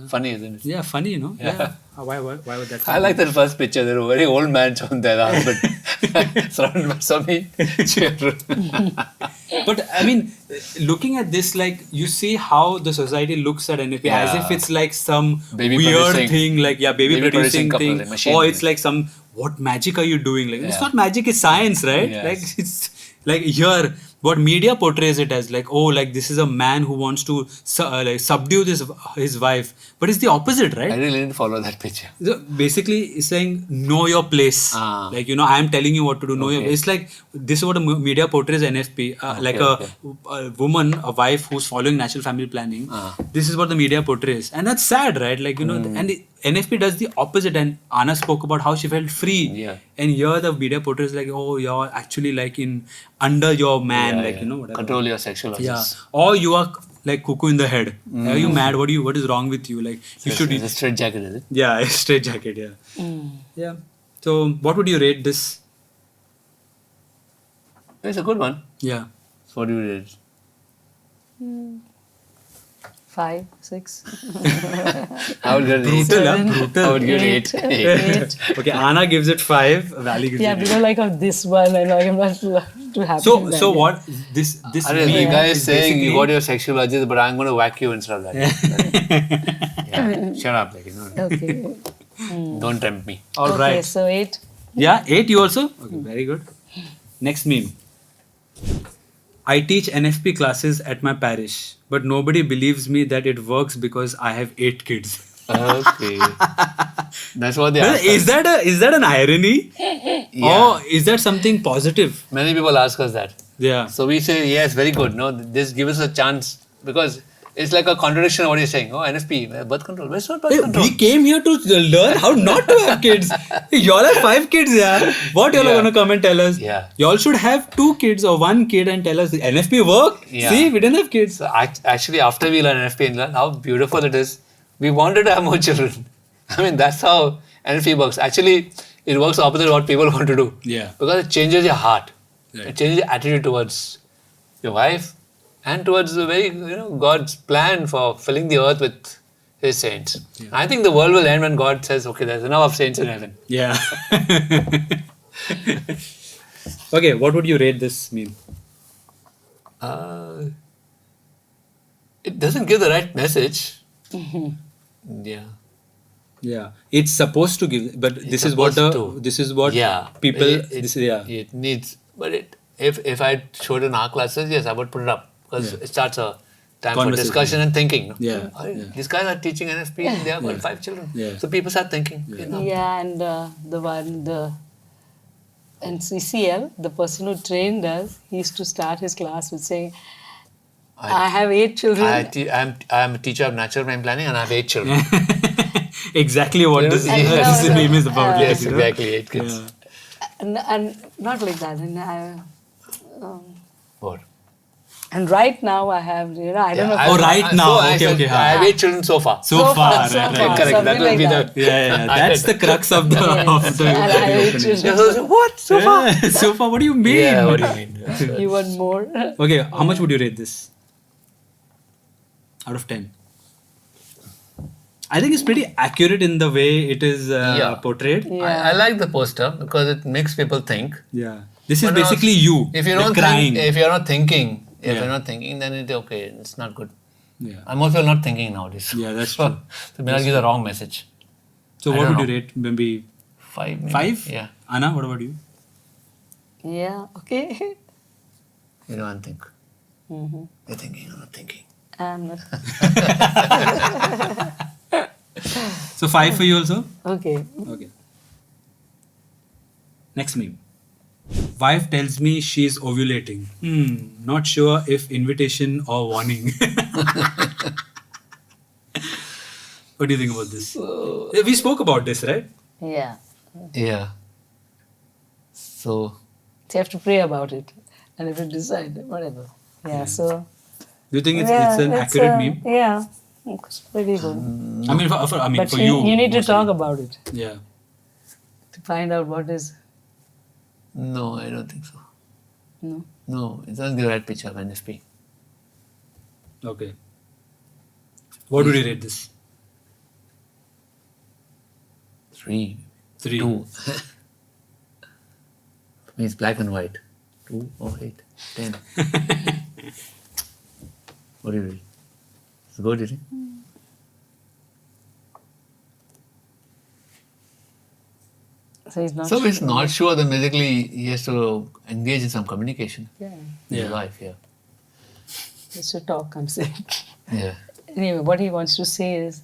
Funny, isn't it? Yeah, funny, Yeah. Why would that I like that first picture. There was a very old man shown there, husband, surrounded by so many children. But I mean, looking at this, like you see how the society looks at NFP as if it's like some Baby weird producing. thing, like baby producing couple, thing, like machine. or it's like some what magic are you doing? Like it's not magic, it's science, right? Yes. Like it's like here. What media portrays it as like, oh, like this is a man who wants to subdue his wife, but it's the opposite, right? I really didn't follow that picture. So basically, it's saying know your place. Like I am telling you what to do. Know your. It's like this is what a media portrays NFP. A woman, a wife who's following natural family planning. This is what the media portrays, and that's sad, right? Like and NFP does the opposite. And Anna spoke about how she felt free. Yeah. And here the media portrays like, oh, you're actually like under your man, whatever. Control your sexual urges. Yeah. Or you are like cuckoo in the head. Are you mad? What is wrong with you? Like you should. It's a straight jacket, is it? Yeah, a straight jacket. Yeah. Yeah. So, what would you rate this? It's a good one. Yeah. So what do you rate? 5, 6. I would give it Brutal. I would give it 8. 8. Okay, Anna gives it 5. Vally gives Yeah, it because like of this one, and like I'm not too happy. So, with that, so yeah. what this The meme guy is saying basically- you got your sexual urges, but I'm going to whack you instead of that. Yeah. Shut up, Okay. Don't tempt me. All Okay, right. so 8. Yeah, 8 you also? Okay, very good. Next meme. I teach NFP classes at my parish, but nobody believes me that it works because I have 8 kids. Okay. That's what they Well, ask is us. that an irony? Yeah. Or is that something positive? Many people ask us that. Yeah. So we say, yes, very good. No, this gives us a chance because it's like a contradiction of what you're saying. Oh, NFP, birth control. Where's not birth control? We came here to learn how not to have kids. Y'all have 5 kids, yeah. What y'all are Yeah. gonna come and tell us? Yeah. Y'all should have 2 kids or 1 kid and tell us the NFP worked. Yeah. See, we didn't have kids. So actually, after we learn NFP and learn how beautiful it is, we wanted to have more children. I mean, that's how NFP works. Actually, it works opposite of what people want to do. Yeah. Because it changes your heart. Right. It changes your attitude towards your wife and towards the very, God's plan for filling the earth with His saints. Yeah. I think the world will end when God says, okay, there's enough of saints in heaven. Yeah. Okay, what would you rate this meme? It doesn't give the right message. Yeah. Yeah, it's supposed to give, but this is what people. It needs, but if I showed in our classes, yes, I would put it up because it starts a time for Conversation. discussion and thinking. No? Yeah, These guys are teaching NFP and they have got 5 children. Yeah. So people start thinking. Yeah, and and CCL, the person who trained us, he used to start his class with saying, I have 8 children. I'm a teacher of natural mind planning and I have 8 children. Exactly what this meme is about. Yes, exactly, 8 kids. Yeah. And not like that. And What? and right now I have, I don't know. Oh, right now. Okay. I have 8 children so far. So far, right. Correct. Something That will like be that. the. Yeah. That's the crux of the. Yes. Of the And I have 8 opening. children. What? So far? Yeah, so far, what do you mean? Yeah, what do you mean? You want more? Okay, how much would you rate this? Out of 10? I think it's pretty accurate in the way it is portrayed. Yeah. I like the poster because it makes people think. Yeah. This is But basically you. If you like don't crying. think, if you're not thinking, Yeah. then it's okay. It's not good. Yeah. And most people are not thinking nowadays. Yeah, that's so, true. So may not give the wrong message. So I what don't would know. you rate? Maybe 5. Maybe. 5? Yeah. Anna, what about you? Yeah, okay. You don't think. Mm-hmm. You're thinking. I'm not thinking. And So 5 for you also? okay. Okay. Next meme. Wife tells me she's ovulating. Not sure if invitation or warning. What do you think about this? We spoke about this, right? Yeah. Yeah. So, So you have to pray about it. And if you decide, whatever. Yeah, so. Do you think it's an accurate meme? Yeah. It's pretty good. I mean, But for you. you need to mostly. talk about it Yeah. to find out what is. no, I don't think so. No. No, it doesn't give the right picture of NFP. Okay. What would you rate this? 3. 3. 2. Means black and white. 2 or 8. 10. What do you read? It's good, do you think? So he's not. So if he's not sure, then basically he has to engage in some communication Yeah. in his Yeah. life, yeah. He should talk, I'm saying. Yeah. Anyway, what he wants to say is.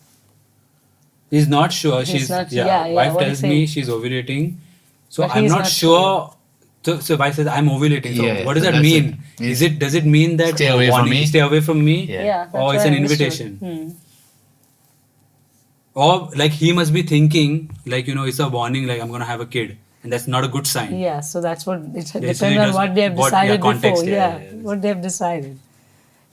He's not sure. He's She's not- yeah. yeah, Wife what tells he's me saying. she's ovulating. So But I'm he's not not sure. So wife says I'm ovulating. So Yeah, what does so that that's mean? it. Does it mean that Stay away from warning, me? Stay away from me? Yeah. Yeah. That's Or it's what an I understood. invitation. Or like he must be thinking like it's a warning like I'm gonna have a kid, and that's not a good sign. Yeah, so that's what it so depends it on does- what they have what- yeah, decided context, before. yeah, Yeah, what they have decided.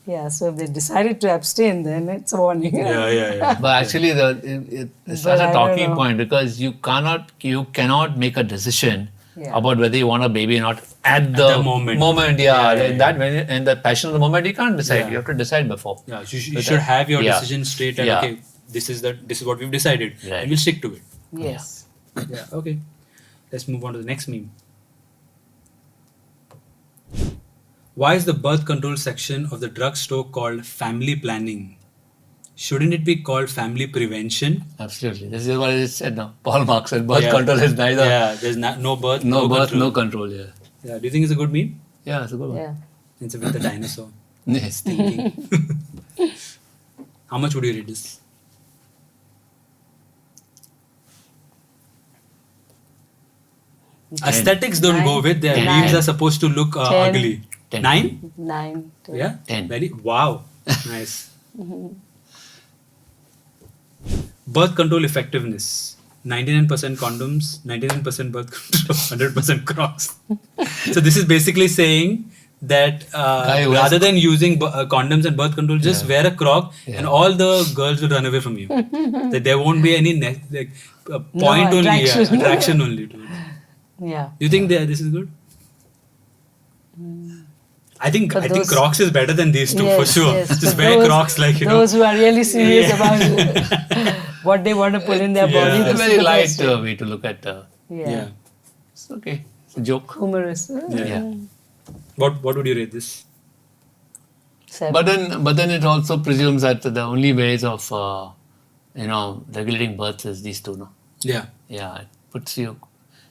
Yeah, so if they decided to abstain, then it's a warning. Yeah. But actually, it's such But I a don't talking know. point because you cannot make a decision Yeah. about whether you want a baby or not at the moment. Yeah, Yeah, in that when in the passion of the moment, you can't decide. Yeah. You have to decide before. Yeah, you So should have your yeah. decision straight and Yeah. okay, this is what we've decided, Right. and we'll stick to it. Yes. Yeah, okay. Let's move on to the next meme. Why is the birth control section of the drugstore called family planning? Shouldn't it be called family prevention? Absolutely, this is what it said now. Paul Marx said, "Birth Yeah. control is neither There's no birth, no birth, control. no control." Yeah, Yeah, do you think it's a good meme? yeah, it's a good one. Yeah. It's with the dinosaur Yes. thinking. How much would you rate this? Aesthetics don't go with their Nine. memes are supposed to look 10. ugly. 10. 9? 9. 10. Yeah? 10. Very wow. Nice. Birth control effectiveness. 99% condoms, 99% birth control, 100% crocs. So this is basically saying that Guy who has- rather than using condoms and birth control, just Yeah. wear a croc Yeah. and all the girls will run away from you. That there won't be any point only, attraction. attraction only to it. Yeah. You think this is good? I think For those- Crocs is better than these two for Yes, sure. yes. Just For wear those- Crocs like Those who are really serious Yeah. about what they want to put in their body. Yeah. It's a this is very the light best way. way to look at. Yeah. It's okay. It's a joke. Humorous. Yeah. What would you rate this? 7. But then it also presumes that the only ways of regulating births is these two, no? Yeah. Yeah, it puts you.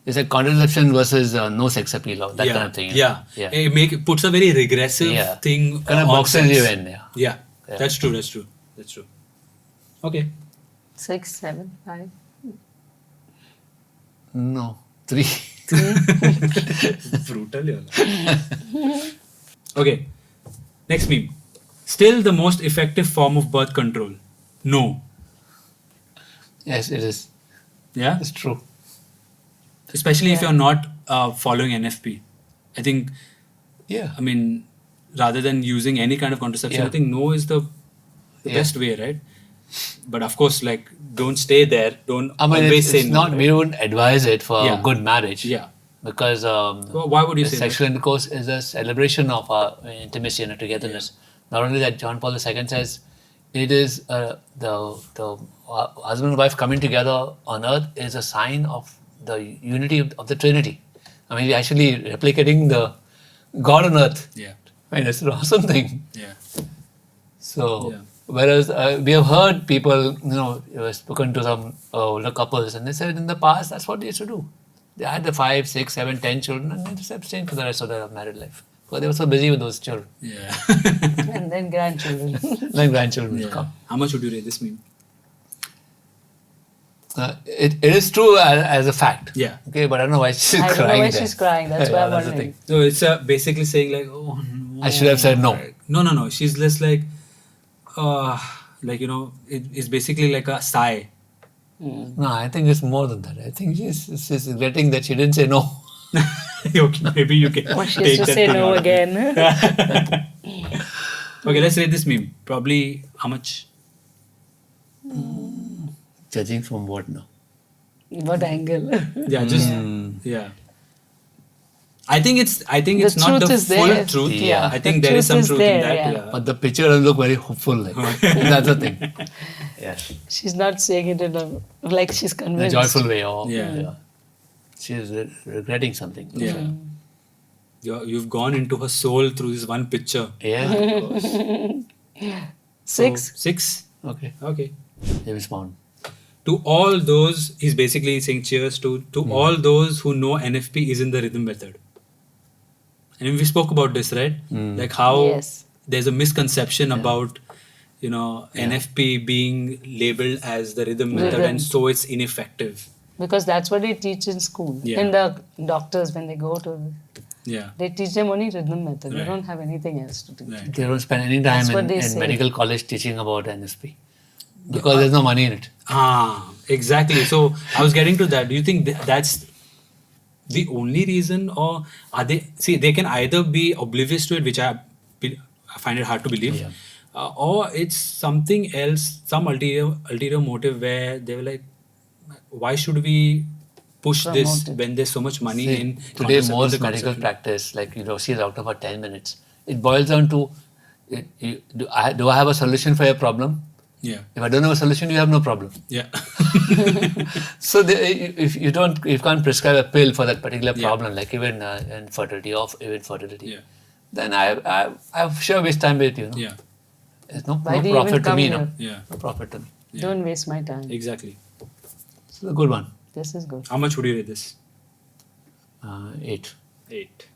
It's like contraception versus no sex appeal, or that yeah. kind of thing. Yeah. Yeah. It puts a very regressive Yeah. thing. Kind of on boxes sex. you in. Yeah. Yeah. Yeah. That's true. Okay. 6, 7, 5. No, 3. Brutal. Okay. Next meme. Still the most effective form of birth control. No. Yes, it is. Yeah. It's true. Especially if you're not following NFP. I think, Yeah. I mean, rather than using any kind of contraception, Yeah. I think no is the Yeah. best way, right? But of course, like, don't stay there. Don't I mean, always say it's no. not. right? We wouldn't advise it for Yeah. a good marriage. Yeah. Because Well, why would you say sexual intercourse is a celebration of our intimacy and togetherness. Not only that, John Paul II says it is the husband and wife coming together on earth is a sign of the unity of the Trinity. I mean, we're actually replicating the God on earth. Yeah. I mean, it's an awesome thing. Yeah. So, Yeah. whereas we have heard people, spoken to some older couples, and they said in the past that's what they used to do. They had the 5, 6, 7, 10 children, and they just abstained for the rest of their married life because they were so busy with those children. Yeah. And then grandchildren. Then grandchildren will Yeah. come. How much would you rate this meme? It is true as a fact. Yeah. Okay, but I don't know why she's I crying. don't know why there. she's crying. That's why I'm that's the wondering. thing. So it's basically saying like, oh no. I should have said no. No. She's just like, it's basically like a sigh. No, I think it's more than that. I think she's regretting that she didn't say no. Okay, maybe you can Or she take has to that say thing no out of it. again. Okay, let's rate this meme. Probably how much? Judging from what now? What angle? Yeah, just yeah. I think it's not truth the is full there. truth. Yeah. I think The there is some truth is truth there, in that. yeah. Yeah. But the picture doesn't look very hopeful. Like. That's the thing. Yes. She's not saying it in a like she's In a convinced. joyful way. Or, Yeah. She's regretting something. Yeah. You've gone into her soul through this one picture. Yeah. Of course. 6. So, 6. Okay. Okay. James Bond. To all those, he's basically saying cheers to all those who know NFP is in the rhythm method. And we spoke about this, right? Like how Yes. there's a misconception about, NFP being labeled as the rhythm method, Rhythm. and so it's ineffective. Because that's what they teach in school. Yeah. In the doctors, when they go to, Yeah. they teach them only rhythm method. They Right. don't have anything else to teach. Right. They don't spend any time That's what they in say. medical college teaching about NSP. Because there's no money in it. Exactly. So I was getting to that. Do you think that's the only reason, or are they? See, they can either be oblivious to it, which I find it hard to believe, Yeah. or it's something else, some ulterior motive where they were like, why should we push this Promote it. when there's so much money See, in today contraception- most the medical contraception? practice, like see a doctor for 10 minutes. It boils down to, do I have a solution for your problem? Yeah. If I don't have a solution, you have no problem. Yeah. So if you can't prescribe a pill for that particular Yeah. problem, like even infertility or even fertility, Yeah. then I sure waste time with you. Yeah. There's no Why do you even profit to come me. here? No, Yeah. no profit to me. Yeah. Don't waste my time. Exactly. It's a good one. This is good. How much would you rate this? 8. 8.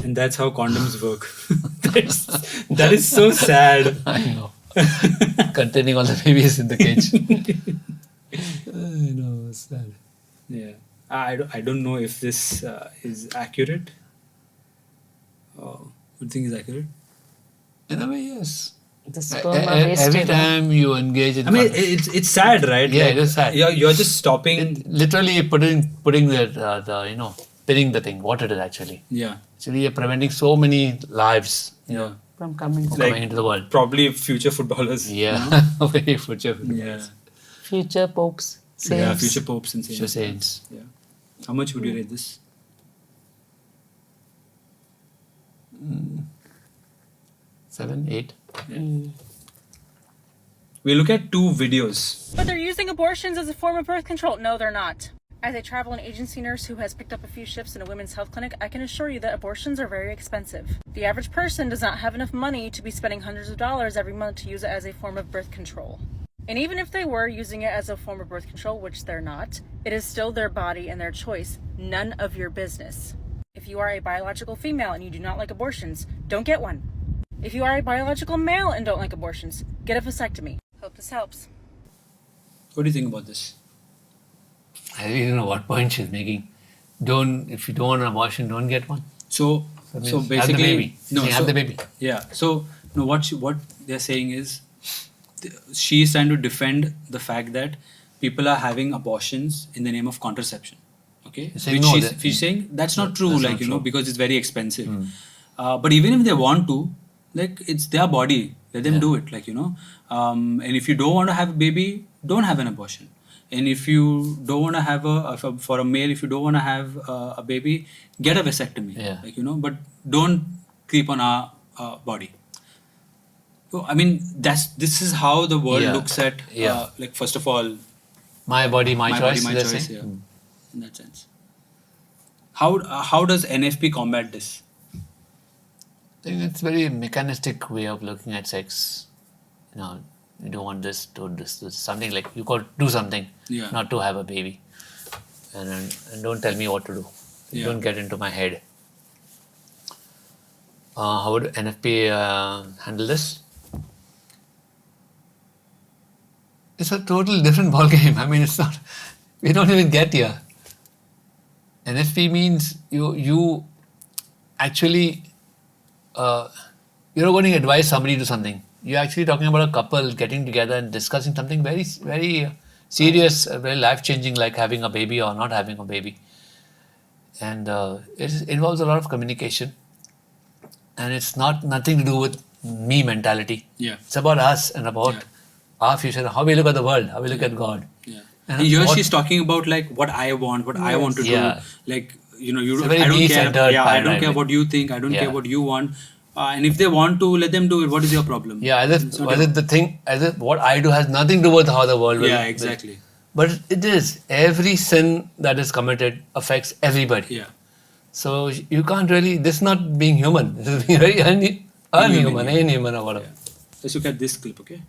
And that's how condoms work. that is so sad. I know. Containing all the babies in the cage. I know, it's sad. Yeah. I don't know if this is accurate. What do you think is accurate? In a way, yes. The sperm are wasted. Every time you engage in I mean, it's sad, right? Yeah, it is sad. You're just stopping. literally putting the pinning the thing, what it is actually. Yeah. Actually, you're preventing so many lives, Yeah. from coming home. coming into the world. Probably future footballers. Yeah, very future. Yeah. Future popes. Yeah. Saints. Future popes and Future saints. saints. Yeah. How much would you rate this? 7, 8. We look at 2 videos. But they're using abortions as a form of birth control. No, they're not. As a travel and agency nurse who has picked up a few shifts in a women's health clinic, I can assure you that abortions are very expensive. The average person does not have enough money to be spending hundreds of dollars every month to use it as a form of birth control. And even if they were using it as a form of birth control, which they're not, it is still their body and their choice, none of your business. If you are a biological female and you do not like abortions, don't get one. If you are a biological male and don't like abortions, get a vasectomy. Hope this helps. What do you think about this? I really don't know what point she's making. If you don't want an abortion, don't get one. So means basically, have the baby. Have the baby. Yeah. So no, what they're saying is, she is trying to defend the fact that people are having abortions in the name of contraception. Okay, You're saying no, she's saying that's not true. That's Like not you know, true. because it's very expensive. But even if they want to, like it's their body, let them do it. Like you know, and if you don't want to have a baby, don't have an abortion. And if you don't want to have for a male, if you don't want to have a baby, get a vasectomy. Yeah. Like you know, but don't creep on our body. So I mean, this is how the world Yeah. looks at. Yeah. Like first of all, My body, my choice. body, my they're choice. saying. Yeah, in that sense. How does NFP combat this? I think it's very mechanistic way of looking at sex. You don't want this, do this, something like you got to do something, Yeah. not to have a baby, and don't tell me what to do. Yeah. Don't get into my head. How would NFP handle this? it's a total different ballgame. I mean, it's not, we don't even get here. NFP means you actually, you're not going to advise somebody to do something. You're actually talking about a couple getting together and discussing something very, very serious, very life-changing, like having a baby or not having a baby. And it involves a lot of communication. And it's nothing to do with me mentality. Yeah. It's about us and about our future, how we look at the world, how we look at God. Yeah. And here she's talking about like what I want, what I want to do. Like, you know, I don't care. I don't care what you think. I don't care what you want. And if they want to, let them do it. What is your problem? Yeah, as if what I do has nothing to do with how the world will. Yeah, exactly. But it is. Every sin that is committed affects everybody. Yeah. So you can't really, this is not being human. This is being very inhuman or whatever. Yeah. Let's look at this clip, okay?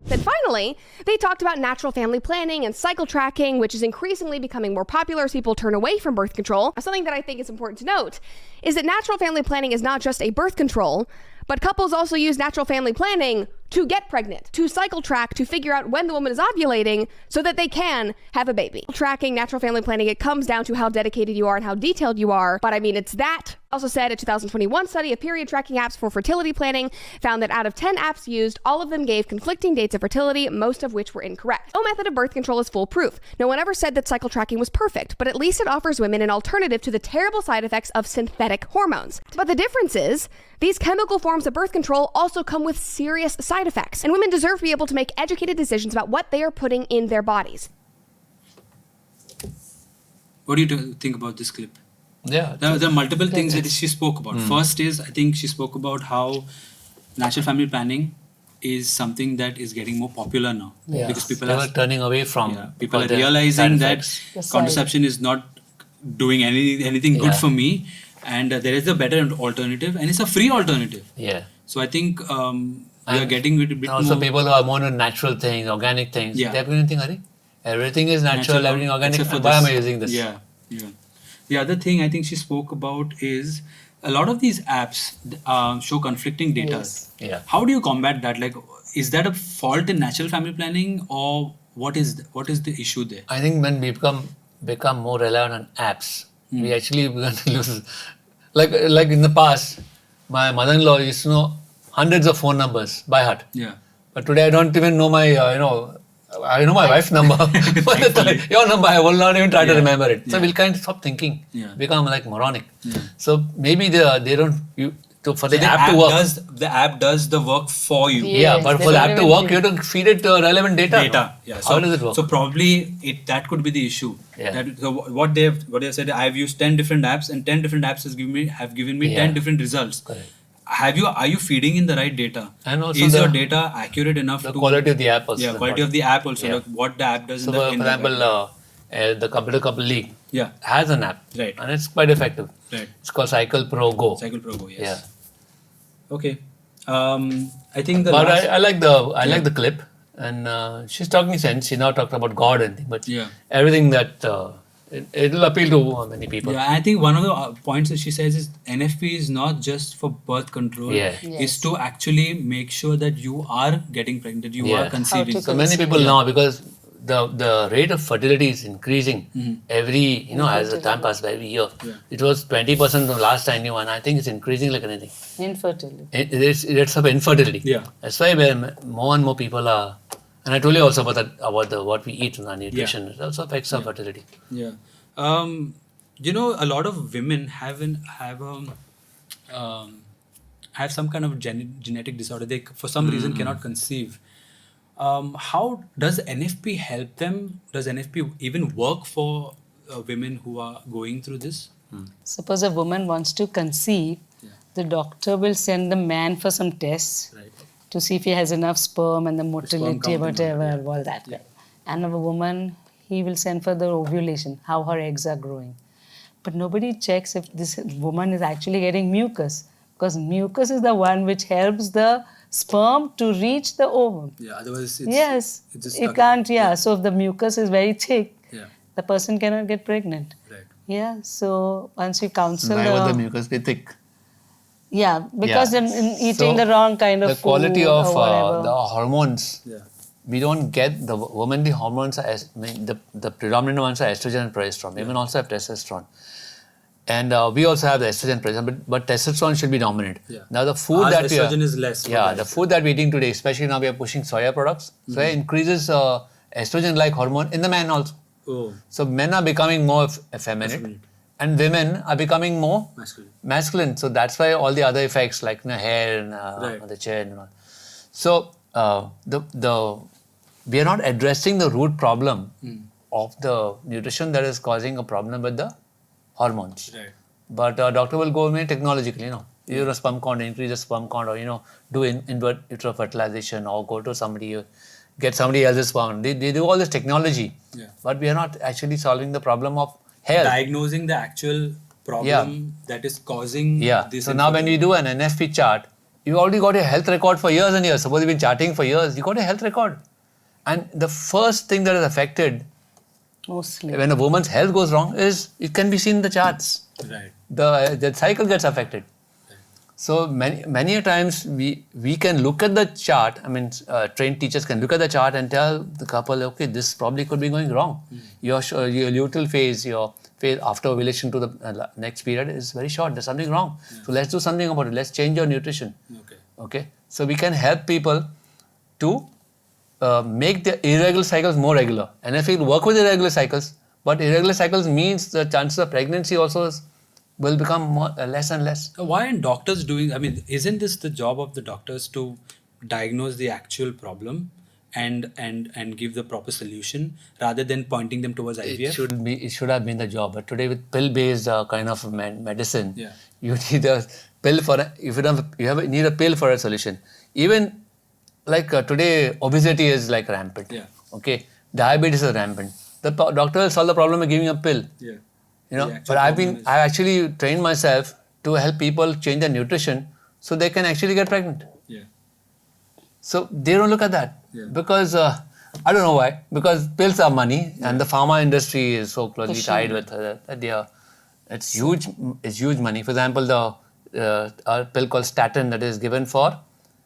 Then finally, they talked about natural family planning and cycle tracking, which is increasingly becoming more popular as people turn away from birth control. Something that I think is important to note is that natural family planning is not just a birth control, but couples also use natural family planning to get pregnant, to cycle track, to figure out when the woman is ovulating so that they can have a baby. Tracking, natural family planning, it comes down to how dedicated you are and how detailed you are. But I mean, it's that. Also said, a 2021 study of period tracking apps for fertility planning found that out of 10 apps used, all of them gave conflicting dates of fertility, most of which were incorrect. No method of birth control is foolproof. No one ever said that cycle tracking was perfect, but at least it offers women an alternative to the terrible side effects of synthetic hormones. But the difference is, these chemical forms of birth control also come with serious side effects, and women deserve to be able to make educated decisions about what they are putting in their bodies. What do you think about this clip? Yeah. There are multiple things that she spoke about. First is, I think she spoke about how natural family planning is something that is getting more popular now. Yeah. Because people are turning away from. Yeah, people are realizing that contraception is not doing anything good for me, and there is a better alternative, and it's a free alternative. Yeah. So I think we are getting a bit also more. People who are more into natural things, organic things. Yeah. They're going to think, everything is natural, everything organic. Why am I using this? Yeah. The other thing I think she spoke about is a lot of these apps show conflicting data. Yes. Yeah. How do you combat that? Like, is that a fault in natural family planning, or what is the issue there? I think when we become more reliant on apps, we actually begin to lose. Like in the past, my mother-in-law used to know hundreds of phone numbers by heart. Yeah. But today I don't even know my, I know my wife's number. But your number, I will not even try to remember it. So we'll kind of stop thinking, become like moronic. Yeah. So maybe they don't, for the So app to work. The app does the work for you. Yeah, but for the app to work, you have to feed it relevant data. Yeah. How does it work? So probably that could be the issue. Yeah. So what they have said, I've used 10 different apps, and 10 different apps have given me 10 different results. Correct. Are you feeding in the right data? And also is your data accurate enough? The quality of the app also. Yeah, quality of the app also. Like what the app does. So for example, the Computer Couple League has an app. Right. And it's quite effective. Right. It's called Cycle Pro Go. Cycle Pro Go, yes. Yeah. Okay. I think the But last... I like the clip, and she's talking sense. She now talked about God and things, but everything that it'll appeal to many people. Yeah, I think one of the points that she says is NFP is not just for birth control. It's to actually make sure that you are getting pregnant, that you are conceiving. So many people know, because the rate of fertility is increasing every, as the time passes by every year. It was 20% the last time I knew, and I think it's increasing like anything. Infertility. It's of infertility. Yeah. That's why more and more people are, and I told you also about what we eat and our nutrition. It also affects our fertility. Yeah. A lot of women have some kind of genetic disorder. They, for some reason, cannot conceive. How does NFP help them? Does NFP even work for women who are going through this? Suppose a woman wants to conceive, the doctor will send the man for some tests to see if he has enough sperm and the motility, whatever, all that. And a woman, he will send for the ovulation, how her eggs are growing. But nobody checks if this woman is actually getting mucus, because mucus is the one which helps the sperm to reach the ovum. Yeah, otherwise it's just it can't. So if the mucus is very thick, the person cannot get pregnant. Right. Yeah, so once you counsel Why would the mucus be thick? Yeah, because in eating the wrong kind of the quality food of or whatever. the hormones we don't get the womanly hormones. The predominant ones are estrogen and progesterone. Women also have testosterone. And we also have the estrogen present, but testosterone should be dominant. Yeah. Now the food Ours that estrogen is less. Yeah, the food that we're eating today, especially now we are pushing soya products. Soya increases estrogen-like hormone in the man also. Oh, So men are becoming more effeminate, and women are becoming more masculine. So that's why all the other effects like hair and on the chin and all. So we are not addressing the root problem of the nutrition that is causing a problem with the hormones. Right. But doctor will go technologically, use a sperm count, increase the sperm count, or do invert utero fertilization, or go to somebody, get somebody else's sperm. They do all this technology, but we are not actually solving the problem of health. Diagnosing the actual problem that is causing this. So now when we do an NFP chart, you already got a health record for years and years. Suppose you've been charting for years, you got a health record. And the first thing that is affected Mostly. when a woman's health goes wrong is it can be seen in the charts. Right. The cycle gets affected. So many a times we can look at the chart. I mean, trained teachers can look at the chart and tell the couple, okay, this probably could be going wrong. Your luteal phase, your phase after ovulation to the next period is very short. There's something wrong. So let's do something about it. Let's change your nutrition. Okay. So we can help people to make the irregular cycles more regular. And if we work with irregular cycles, but irregular cycles means the chances of pregnancy also will become less and less. Why aren't doctors doing? I mean, isn't this the job of the doctors to diagnose the actual problem and give the proper solution rather than pointing them towards IVF? It should have been the job. But today with pill-based kind of medicine, you need a pill need a pill for a solution. Even like today, obesity is like rampant. Okay, diabetes is rampant. The doctor will solve the problem by giving a pill. But I've actually trained myself to help people change their nutrition so they can actually get pregnant. So they don't look at that because I don't know why. Because pills are money and the pharma industry is so closely tied with that. It's huge. It's huge money. For example, a pill called statin that is given for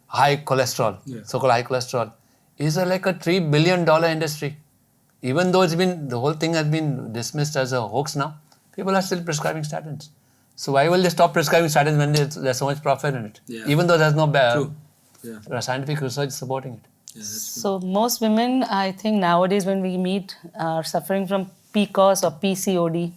high cholesterol, so-called high cholesterol, is like a $3 billion industry. Even though the whole thing has been dismissed as a hoax now, people are still prescribing statins. So why will they stop prescribing statins when there's so much profit in it? Even though there's no scientific research supporting it. So most women, I think nowadays when we meet, are suffering from PCOS or PCOD.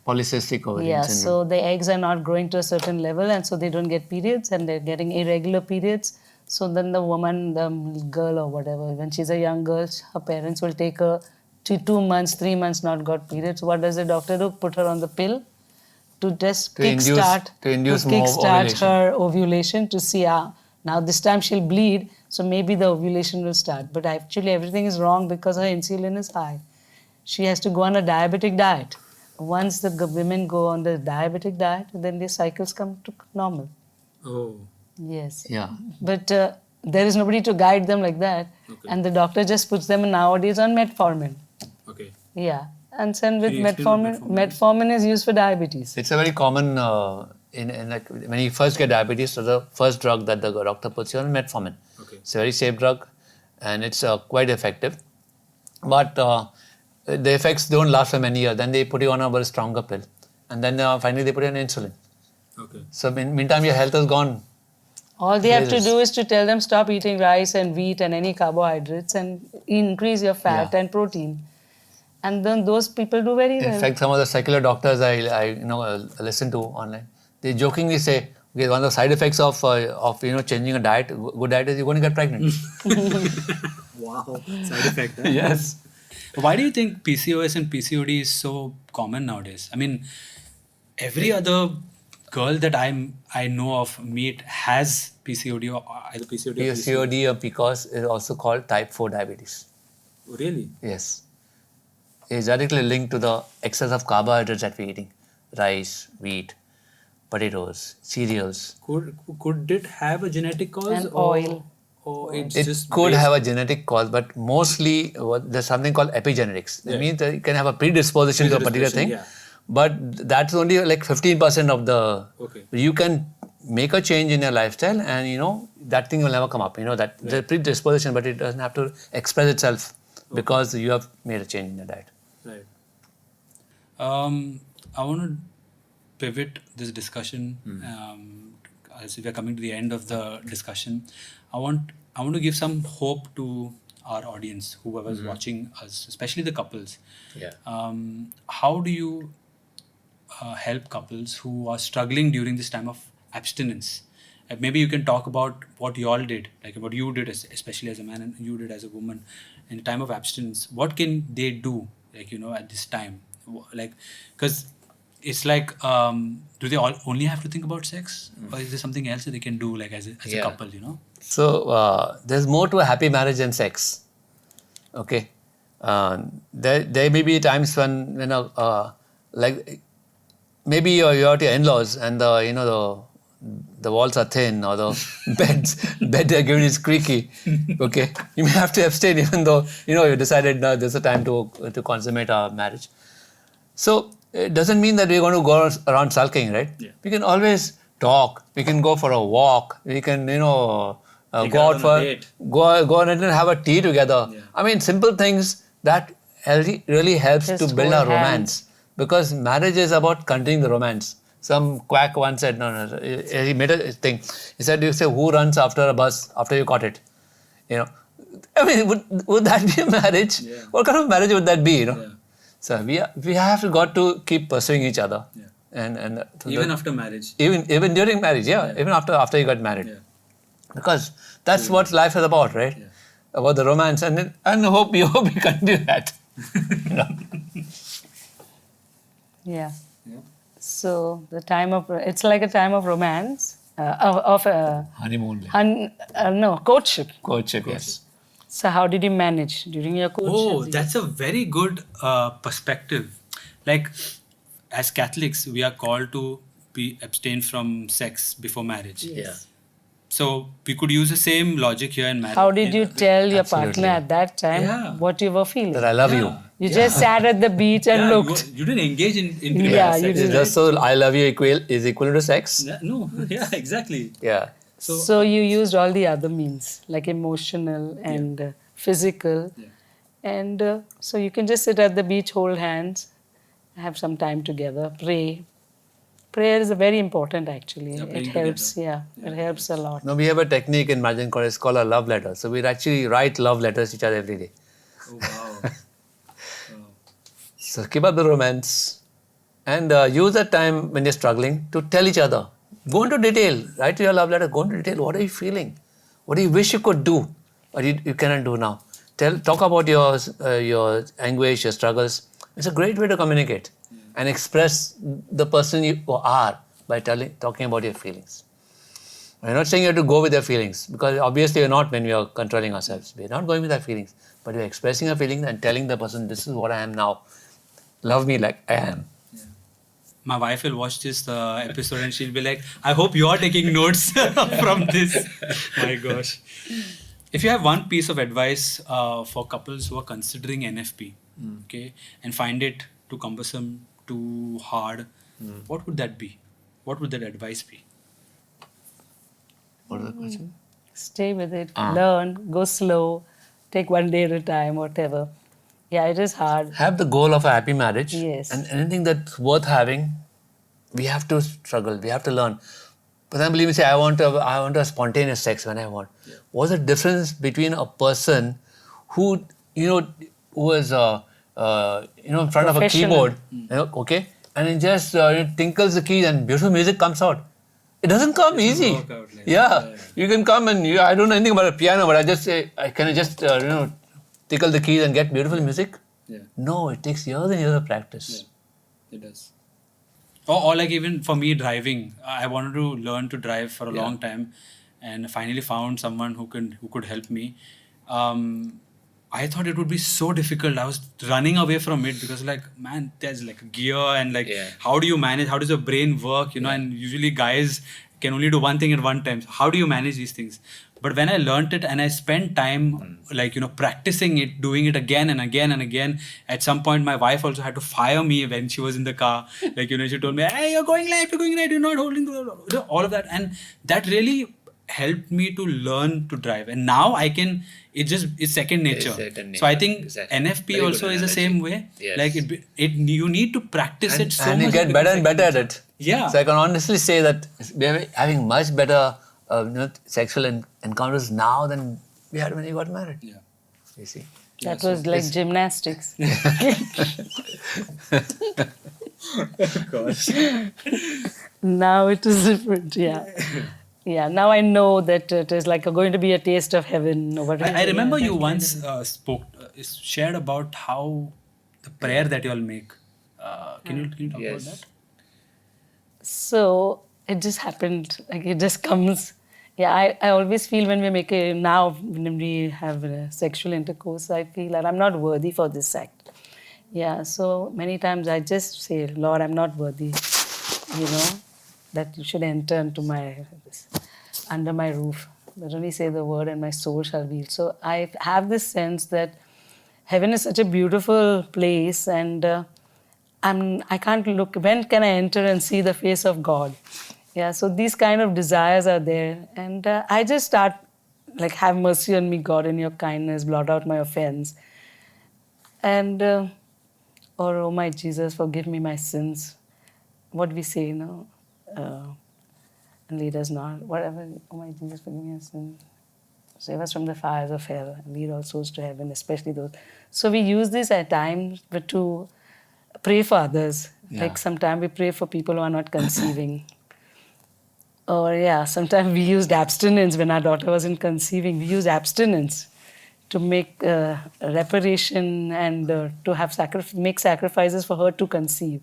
Polycystic ovarian syndrome. So the eggs are not growing to a certain level and so they don't get periods and they're getting irregular periods. So then the woman, the girl or whatever, when she's a young girl, her parents will take her to 2 months, 3 months not got periods. What does the doctor do? Put her on the pill to just kickstart her ovulation to see now this time she'll bleed, so maybe the ovulation will start. But actually everything is wrong because her insulin is high. She has to go on a diabetic diet. Once the women go on the diabetic diet, then their cycles come to normal. Oh. Yes. Yeah. But there is nobody to guide them like that. And the doctor just puts them nowadays on metformin. Okay. Yeah. And then with metformin is used for diabetes. It's a very common, when you first get diabetes, so the first drug that the doctor puts you on is metformin. It's a very safe drug and it's quite effective. But the effects don't last for many years. Then they put you on a very stronger pill. And then finally they put you on insulin. So meantime your health has gone. All they have to do is to tell them stop eating rice and wheat and any carbohydrates and increase your fat and protein. And then those people do very well. In fact, some of the secular doctors I listen to online, they jokingly say, okay, one of the side effects of changing a diet, good diet is you're going to get pregnant. Wow, side effect. Huh? Yes. Why do you think PCOS and PCOD is so common nowadays? I mean, every other girl that I know of meet has PCOD or either PCOD or PCOD or PCOS is also called type 4 diabetes. Really? Yes. It's directly linked to the excess of carbohydrates that we're eating. Rice, wheat, potatoes, cereals. Could it have a genetic cause? And oil. Or it's It just could based- have a genetic cause, but mostly there's something called epigenetics. That means that you can have a predisposition to a particular thing, but that's only like 15% of the. Okay. You can make a change in your lifestyle, and that thing will never come up. That there's a predisposition, but it doesn't have to express itself because you have made a change in your diet. Right. I want to pivot this discussion. As we are coming to the end of the discussion, I want to give some hope to our audience, whoever is watching us, especially the couples. Yeah. How do you help couples who are struggling during this time of abstinence? Maybe you can talk about what you all did, like what you did, especially as a man, and you did as a woman in the time of abstinence. What can they do, at this time? Because it's like, do they all only have to think about sex, or is there something else that they can do, like as a couple? So there's more to a happy marriage than sex. Okay, there may be times when like maybe you're at your in-laws and the walls are thin, or the bed they're giving is creaky. Okay, you may have to abstain even though you decided no, there's a time to consummate our marriage. So it doesn't mean that we're going to go around sulking, right? Yeah. We can always talk. We can go for a walk. We can go out for go and have a tea together. Yeah. I mean, simple things that really helps to build our romance, because marriage is about continuing the romance. Some quack once said, no, he made a thing. He said, you say, who runs after a bus after you caught it? I mean, would that be a marriage? Yeah. What kind of marriage would that be? Yeah. So we have got to keep pursuing each other. Yeah. And even after marriage. Even during marriage, yeah. Even after you got married. Yeah. Because that's what life is about, right? Yeah. About the romance, and hope we continue that. Yeah. So the time of it's like a time of romance, honeymoon. Courtship. Courtship, yes. So how did you manage during your courtship? Oh, that's a very good perspective. Like, as Catholics, we are called to abstain from sex before marriage. Yes. Yeah. So we could use the same logic here in marriage. How did you tell your partner at that time what you were feeling? That I love you. You just sat at the beach and looked. You didn't engage in sex. You didn't. Just so I love you is equal to sex? No, yeah, exactly. Yeah. So you used all the other means, like emotional and physical. Yeah. And so you can just sit at the beach, hold hands, have some time together, pray. Prayer is very important, actually. It helps, it helps a lot. No, we have a technique in marriage called, it's called a love letter. So we actually write love letters to each other every day. Oh, wow. So keep up the romance and use that time when you're struggling to tell each other. Go into detail. Write your love letter. Go into detail. What are you feeling? What do you wish you could do, or you cannot do now? Talk about your anguish, your struggles. It's a great way to communicate and express the person you are by talking about your feelings. I'm not saying you have to go with your feelings, because obviously you're not when we are controlling ourselves. We're not going with our feelings, but we're expressing our feelings and telling the person, this is what I am now. Love me like I am. Yeah. My wife will watch this episode and she'll be like, I hope you're taking notes from this. My gosh. If you have one piece of advice for couples who are considering NFP, okay, and find it too cumbersome, too hard, what would that be? What would that advice be? What is the question? Stay with it, learn, go slow, take one day at a time, whatever. Yeah, it is hard. Have the goal of a happy marriage. Yes. And anything that's worth having, we have to struggle, we have to learn. For example, you say, I want a spontaneous sex when I want. Yeah. What's the difference between a person who is in front of a keyboard, okay, and it just tinkles the keys and beautiful music comes out? It doesn't come easy. You can come and I don't know anything about a piano, but I just say, can I just tickle the keys and get beautiful music? Yeah. No, it takes years and years of practice. Yeah, it does. Or like even for me driving, I wanted to learn to drive for a long time, and finally found someone who could help me. I thought it would be so difficult. I was running away from it because man, there's gear and how do you manage? How does your brain work? And usually guys can only do one thing at one time. So how do you manage these things? But when I learnt it and I spent time like, practicing it, doing it again and again and again, at some point my wife also had to fire me when she was in the car. Like, she told me, hey, you're going right, you're not holding all of that. And that really helped me to learn to drive. And now I can, it's second nature. So I think NFP Very also good is the analogy. same way. Yes. Like you need to practice it so much. And you get better and better at it. Yeah. So I can honestly say that we are having much better sexual encounters now than we had when we got married. Yeah. You see. That was like gymnastics. Now it is different, yeah. Yeah, now I know that it is like going to be a taste of heaven or whatever. I remember Yeah, you that once kind of- shared about how the prayer that you all make. Can you talk about that? So it just happened, like it just comes. Yeah, I always feel when we make now when we have sexual intercourse, I feel that I'm not worthy for this act. Yeah, so many times I just say, Lord, I'm not worthy, that you should enter into under my roof. But only say the word and my soul shall be. So I have this sense that heaven is such a beautiful place, and I can't look. When can I enter and see the face of God? Yeah, so these kind of desires are there, and I just start like, have mercy on me, God, in your kindness, blot out my offense, and or oh my Jesus, forgive me my sins. What we say, and lead us not, whatever. Oh my Jesus, forgive me our sins. Save us from the fires of hell and lead all souls to heaven, especially those. So we use this at times to pray for others. Yeah. Like sometimes we pray for people who are not conceiving. Or sometimes we used abstinence when our daughter wasn't conceiving. We used abstinence to make reparation and to have make sacrifices for her to conceive.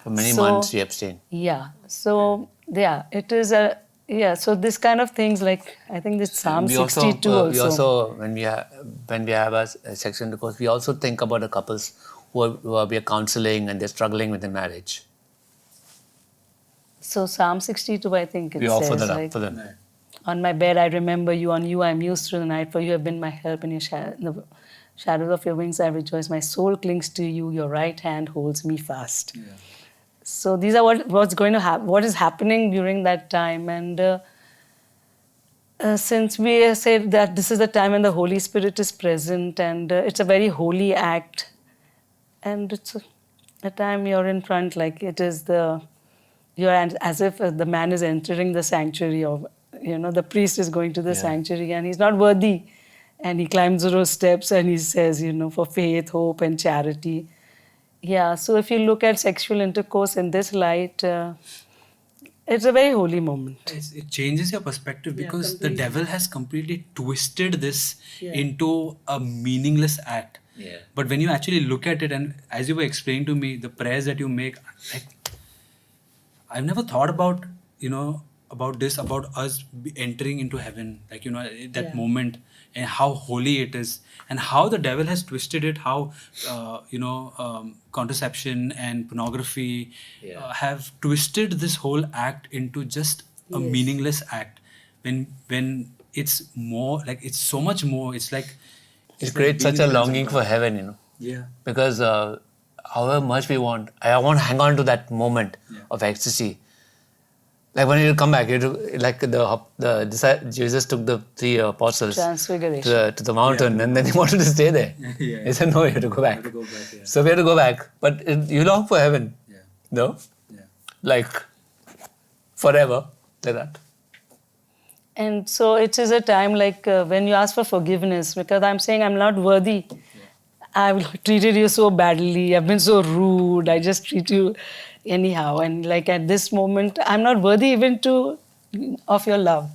For many months we abstain. Yeah. So it is so this kind of things, like I think this Psalm 62 also. We also when we have a sexual intercourse, we also think about the couples who we are counseling and they're struggling with their marriage. So Psalm 62, I think it We says, offer that like, up for them. on my bed I remember you, on you I mused through the night, for you have been my help, in the shadows of your wings I rejoice. My soul clings to you, your right hand holds me fast. Yeah. So these are what's going to happen, what is happening during that time. And since we said that this is the time when the Holy Spirit is present, and it's a very holy act, and it's a time you're in front, like it is you're as if the man is entering the sanctuary, of the priest is going to the sanctuary and he's not worthy, and he climbs those steps and he says, for faith, hope and charity. Yeah, so if you look at sexual intercourse in this light, it's a very holy moment. It changes your perspective because the devil has completely twisted this into a meaningless act. Yeah. But when you actually look at it, and as you were explaining to me, the prayers that you make, I've never thought about, about this, about us entering into heaven, that moment, and how holy it is, and how the devil has twisted it, how, contraception and pornography have twisted this whole act into just a meaningless act. When it's more, it's so much more, it's like... It creates such a longing for heaven, Yeah. Because however much I want to hang on to that moment of ecstasy. Like when you come back, Jesus took the 3 apostles Transfiguration. to the mountain, and then he wanted to stay there. He said, no, you have to go back. So we have to go back. But you long for heaven, no? Yeah. Like forever, like that. And so it is a time like when you ask for forgiveness, because I'm saying I'm not worthy. I've treated you so badly. I've been so rude. I just treat you anyhow. And like at this moment, I'm not worthy even of your love.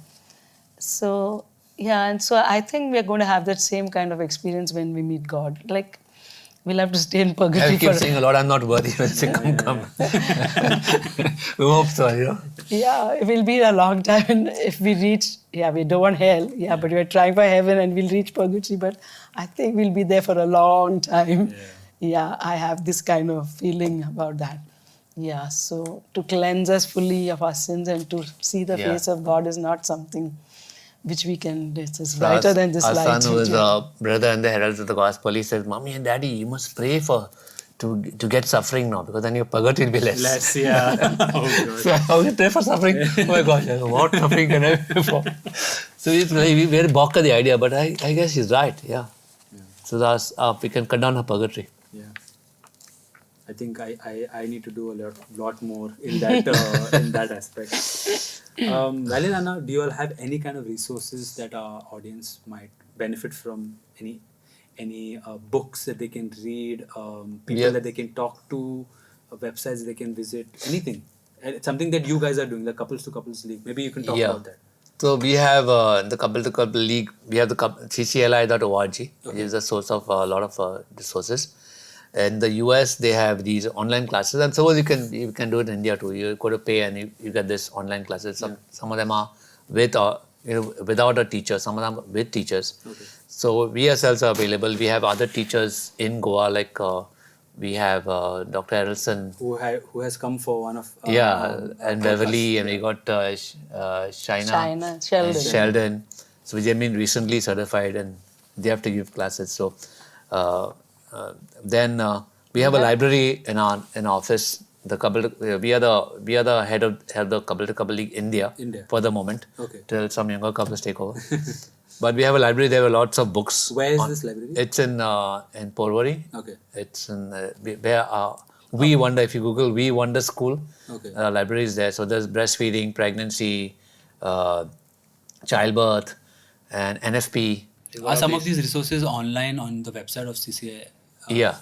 So, and so I think we're going to have that same kind of experience when we meet God. Like, we'll have to stay in purgatory. I keep saying, Lord, I'm not worthy. Say, come. We hope so, Yeah, it will be a long time. And if we reach, we don't want hell. But we're trying for heaven and we'll reach purgatory. But I think we'll be there for a long time. I have this kind of feeling about that. So to cleanse us fully of our sins and to see the face of God is not something which weekend it's brighter than this our light. son, who is a brother in the Heralds of the Gospel, he says, Mommy and Daddy, you must pray to get suffering now, because then your purgatory will be less. Less, yeah. Oh, God. So I will pray for suffering. Oh my gosh, what suffering can I pray for? So it's very balk at the idea, but I guess he's right, yeah. So that's, we can cut down her purgatory. Yeah. I think I need to do a lot more in that in that aspect. Vally and Anna, do you all have any kind of resources that our audience might benefit from? Any books that they can read, people that they can talk to, websites they can visit, anything? And it's something that you guys are doing, the Couples to Couples League. Maybe you can talk about that. So we have the Couple to Couple League, we have the ccli.org, which is the source of a lot of resources. In the US, they have these online classes, and suppose you can do it in India too. You go to pay and you get this online classes. Some of them are with without a teacher, some of them with teachers. Okay. So we ourselves are available. We have other teachers in Goa, like we have Dr. Harrelson, Who has come for one of and Beverly, and we got Shaina, Sheldon. So they've been recently certified, and they have to give classes. So then we have a library in our office. The we are the head of the Couple to Couple League India for the moment, till some younger couples take over. But we have a library. There are lots of books. Where is this library? It's in Porvorim. Okay. It's in where We Wonder. If you Google We Wonder School, library is there. So there's breastfeeding, pregnancy, childbirth, and NFP. Are some of these resources online on the website of CCI? Yeah.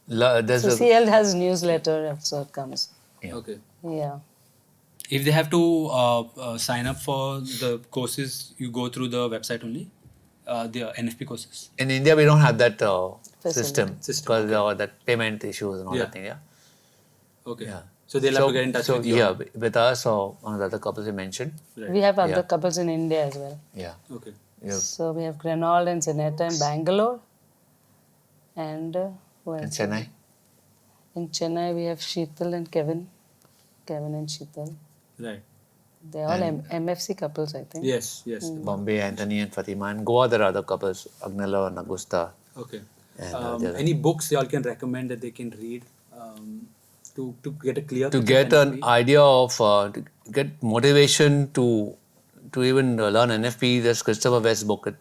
CCL has newsletter, so it comes. Okay. Yeah. If they have to sign up for the courses, you go through the website only? The NFP courses? In India, we don't have that system because that payment issues and all that thing, yeah. Okay. Yeah. So they'll have to get in touch with you? Yeah, with us or one of the other couples you mentioned. Right. We have other couples in India as well. Yeah. Okay. So we have Grenald and Zanetta in Bangalore. And who else? In Chennai? In Chennai, we have Sheetal and Kevin. Kevin and Sheetal. Right. They're all MFC couples, I think. Yes. Bombay, Anthony and Fatima. And Goa, there are other couples, Agnella and Augusta. Okay. And any books y'all can recommend that they can read to get a clear to picture get of an NFP? idea of, to get motivation to even learn NFP, there's Christopher West's book.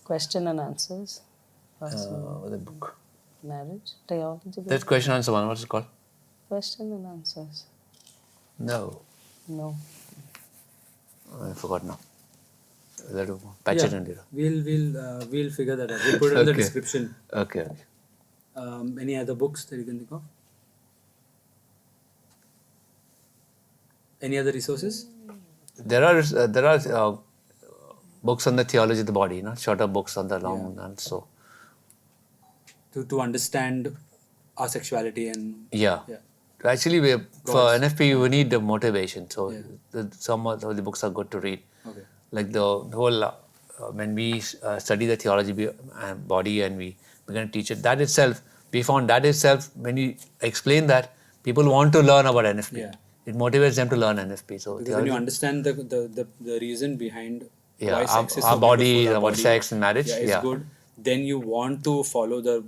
Question and answers. What's the book? Marriage, theology. That's question and answer one. What's it called? Question and answers. No. I forgot now. Patch it in there. We'll figure that out. We'll put it in the description. Okay. Any other books that you can think of? Any other resources? There are books on the theology of the body, shorter books on the long and so. To understand our sexuality and Actually, for NFP we need the motivation. So some of the books are good to read. Okay. Like the whole when we study the theology body and we began to teach it, that itself, we found that itself, when we explain that, people want to learn about NFP. Yeah. It motivates them to learn NFP. So because when you understand the reason behind why sex is our so body, beautiful, about sex and marriage, is good, then you want to follow the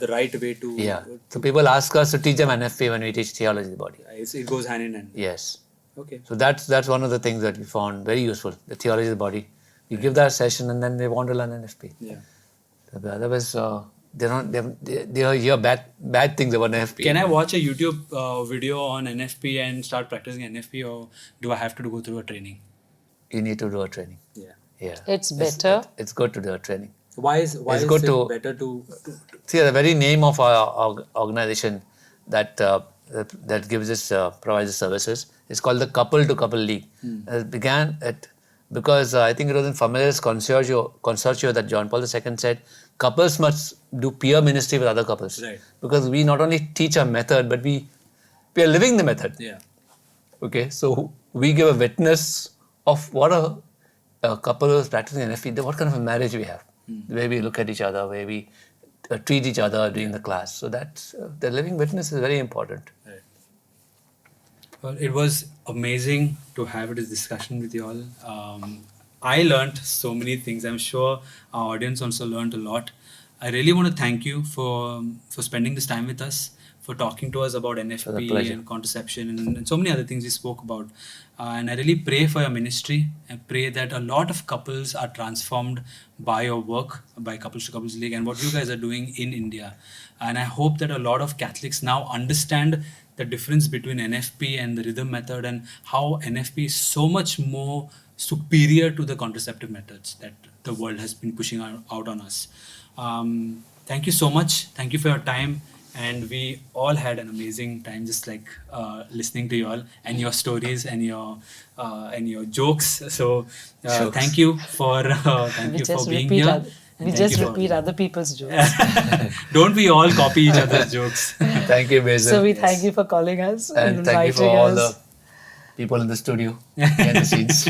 right way to. So people ask us to teach them NFP when we teach theology of the body. It goes hand in hand. Yes. Okay. So that's one of the things that we found very useful, the theology of the body. You give that session and then they want to learn NFP. Yeah. Otherwise, they hear bad things about NFP. Can I watch a YouTube video on NFP and start practicing NFP, or do I have to go through a training? You need to do a training. Yeah. It's better. It's good to do a training. Why is it better to see the very name of our organization that gives us provides the services is called the Couple to Couple League. It began because I think it was in Familiaris Consortio that John Paul II said couples must do peer ministry with other couples. Right. Because we not only teach a method, but we are living the method. Yeah. Okay, so we give a witness of what a couple is practicing NFP, what kind of a marriage we have, the way we look at each other, where we treat each other during the class. So that's the living witness is very important. Right. Well, it was amazing to have this discussion with you all. I learned so many things. I'm sure our audience also learned a lot. I really want to thank you for spending this time with us, for talking to us about NFP pleasure. and contraception and so many other things we spoke about. And I really pray for your ministry. I pray that a lot of couples are transformed by your work, by Couples to Couples League, and what you guys are doing in India. And I hope that a lot of Catholics now understand the difference between NFP and the rhythm method, and how NFP is so much more superior to the contraceptive methods that the world has been pushing out on us. Thank you so much. Thank you for your time. And we all had an amazing time, just like listening to you all and your stories and your jokes. So thank you for being here. We just repeat other people's jokes. Don't we all copy each other's jokes? Thank you, Basil. So we thank you for calling us And thank you for inviting all us. the people in the studio and the scenes.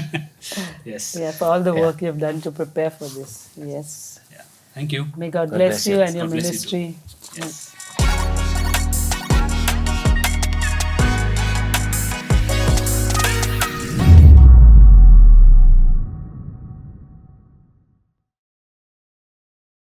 Yes. Yeah, for all the work you've done to prepare for this. Yes. Yeah. Thank you. May God God bless bless you you. and your God bless you too. ministry. Yes.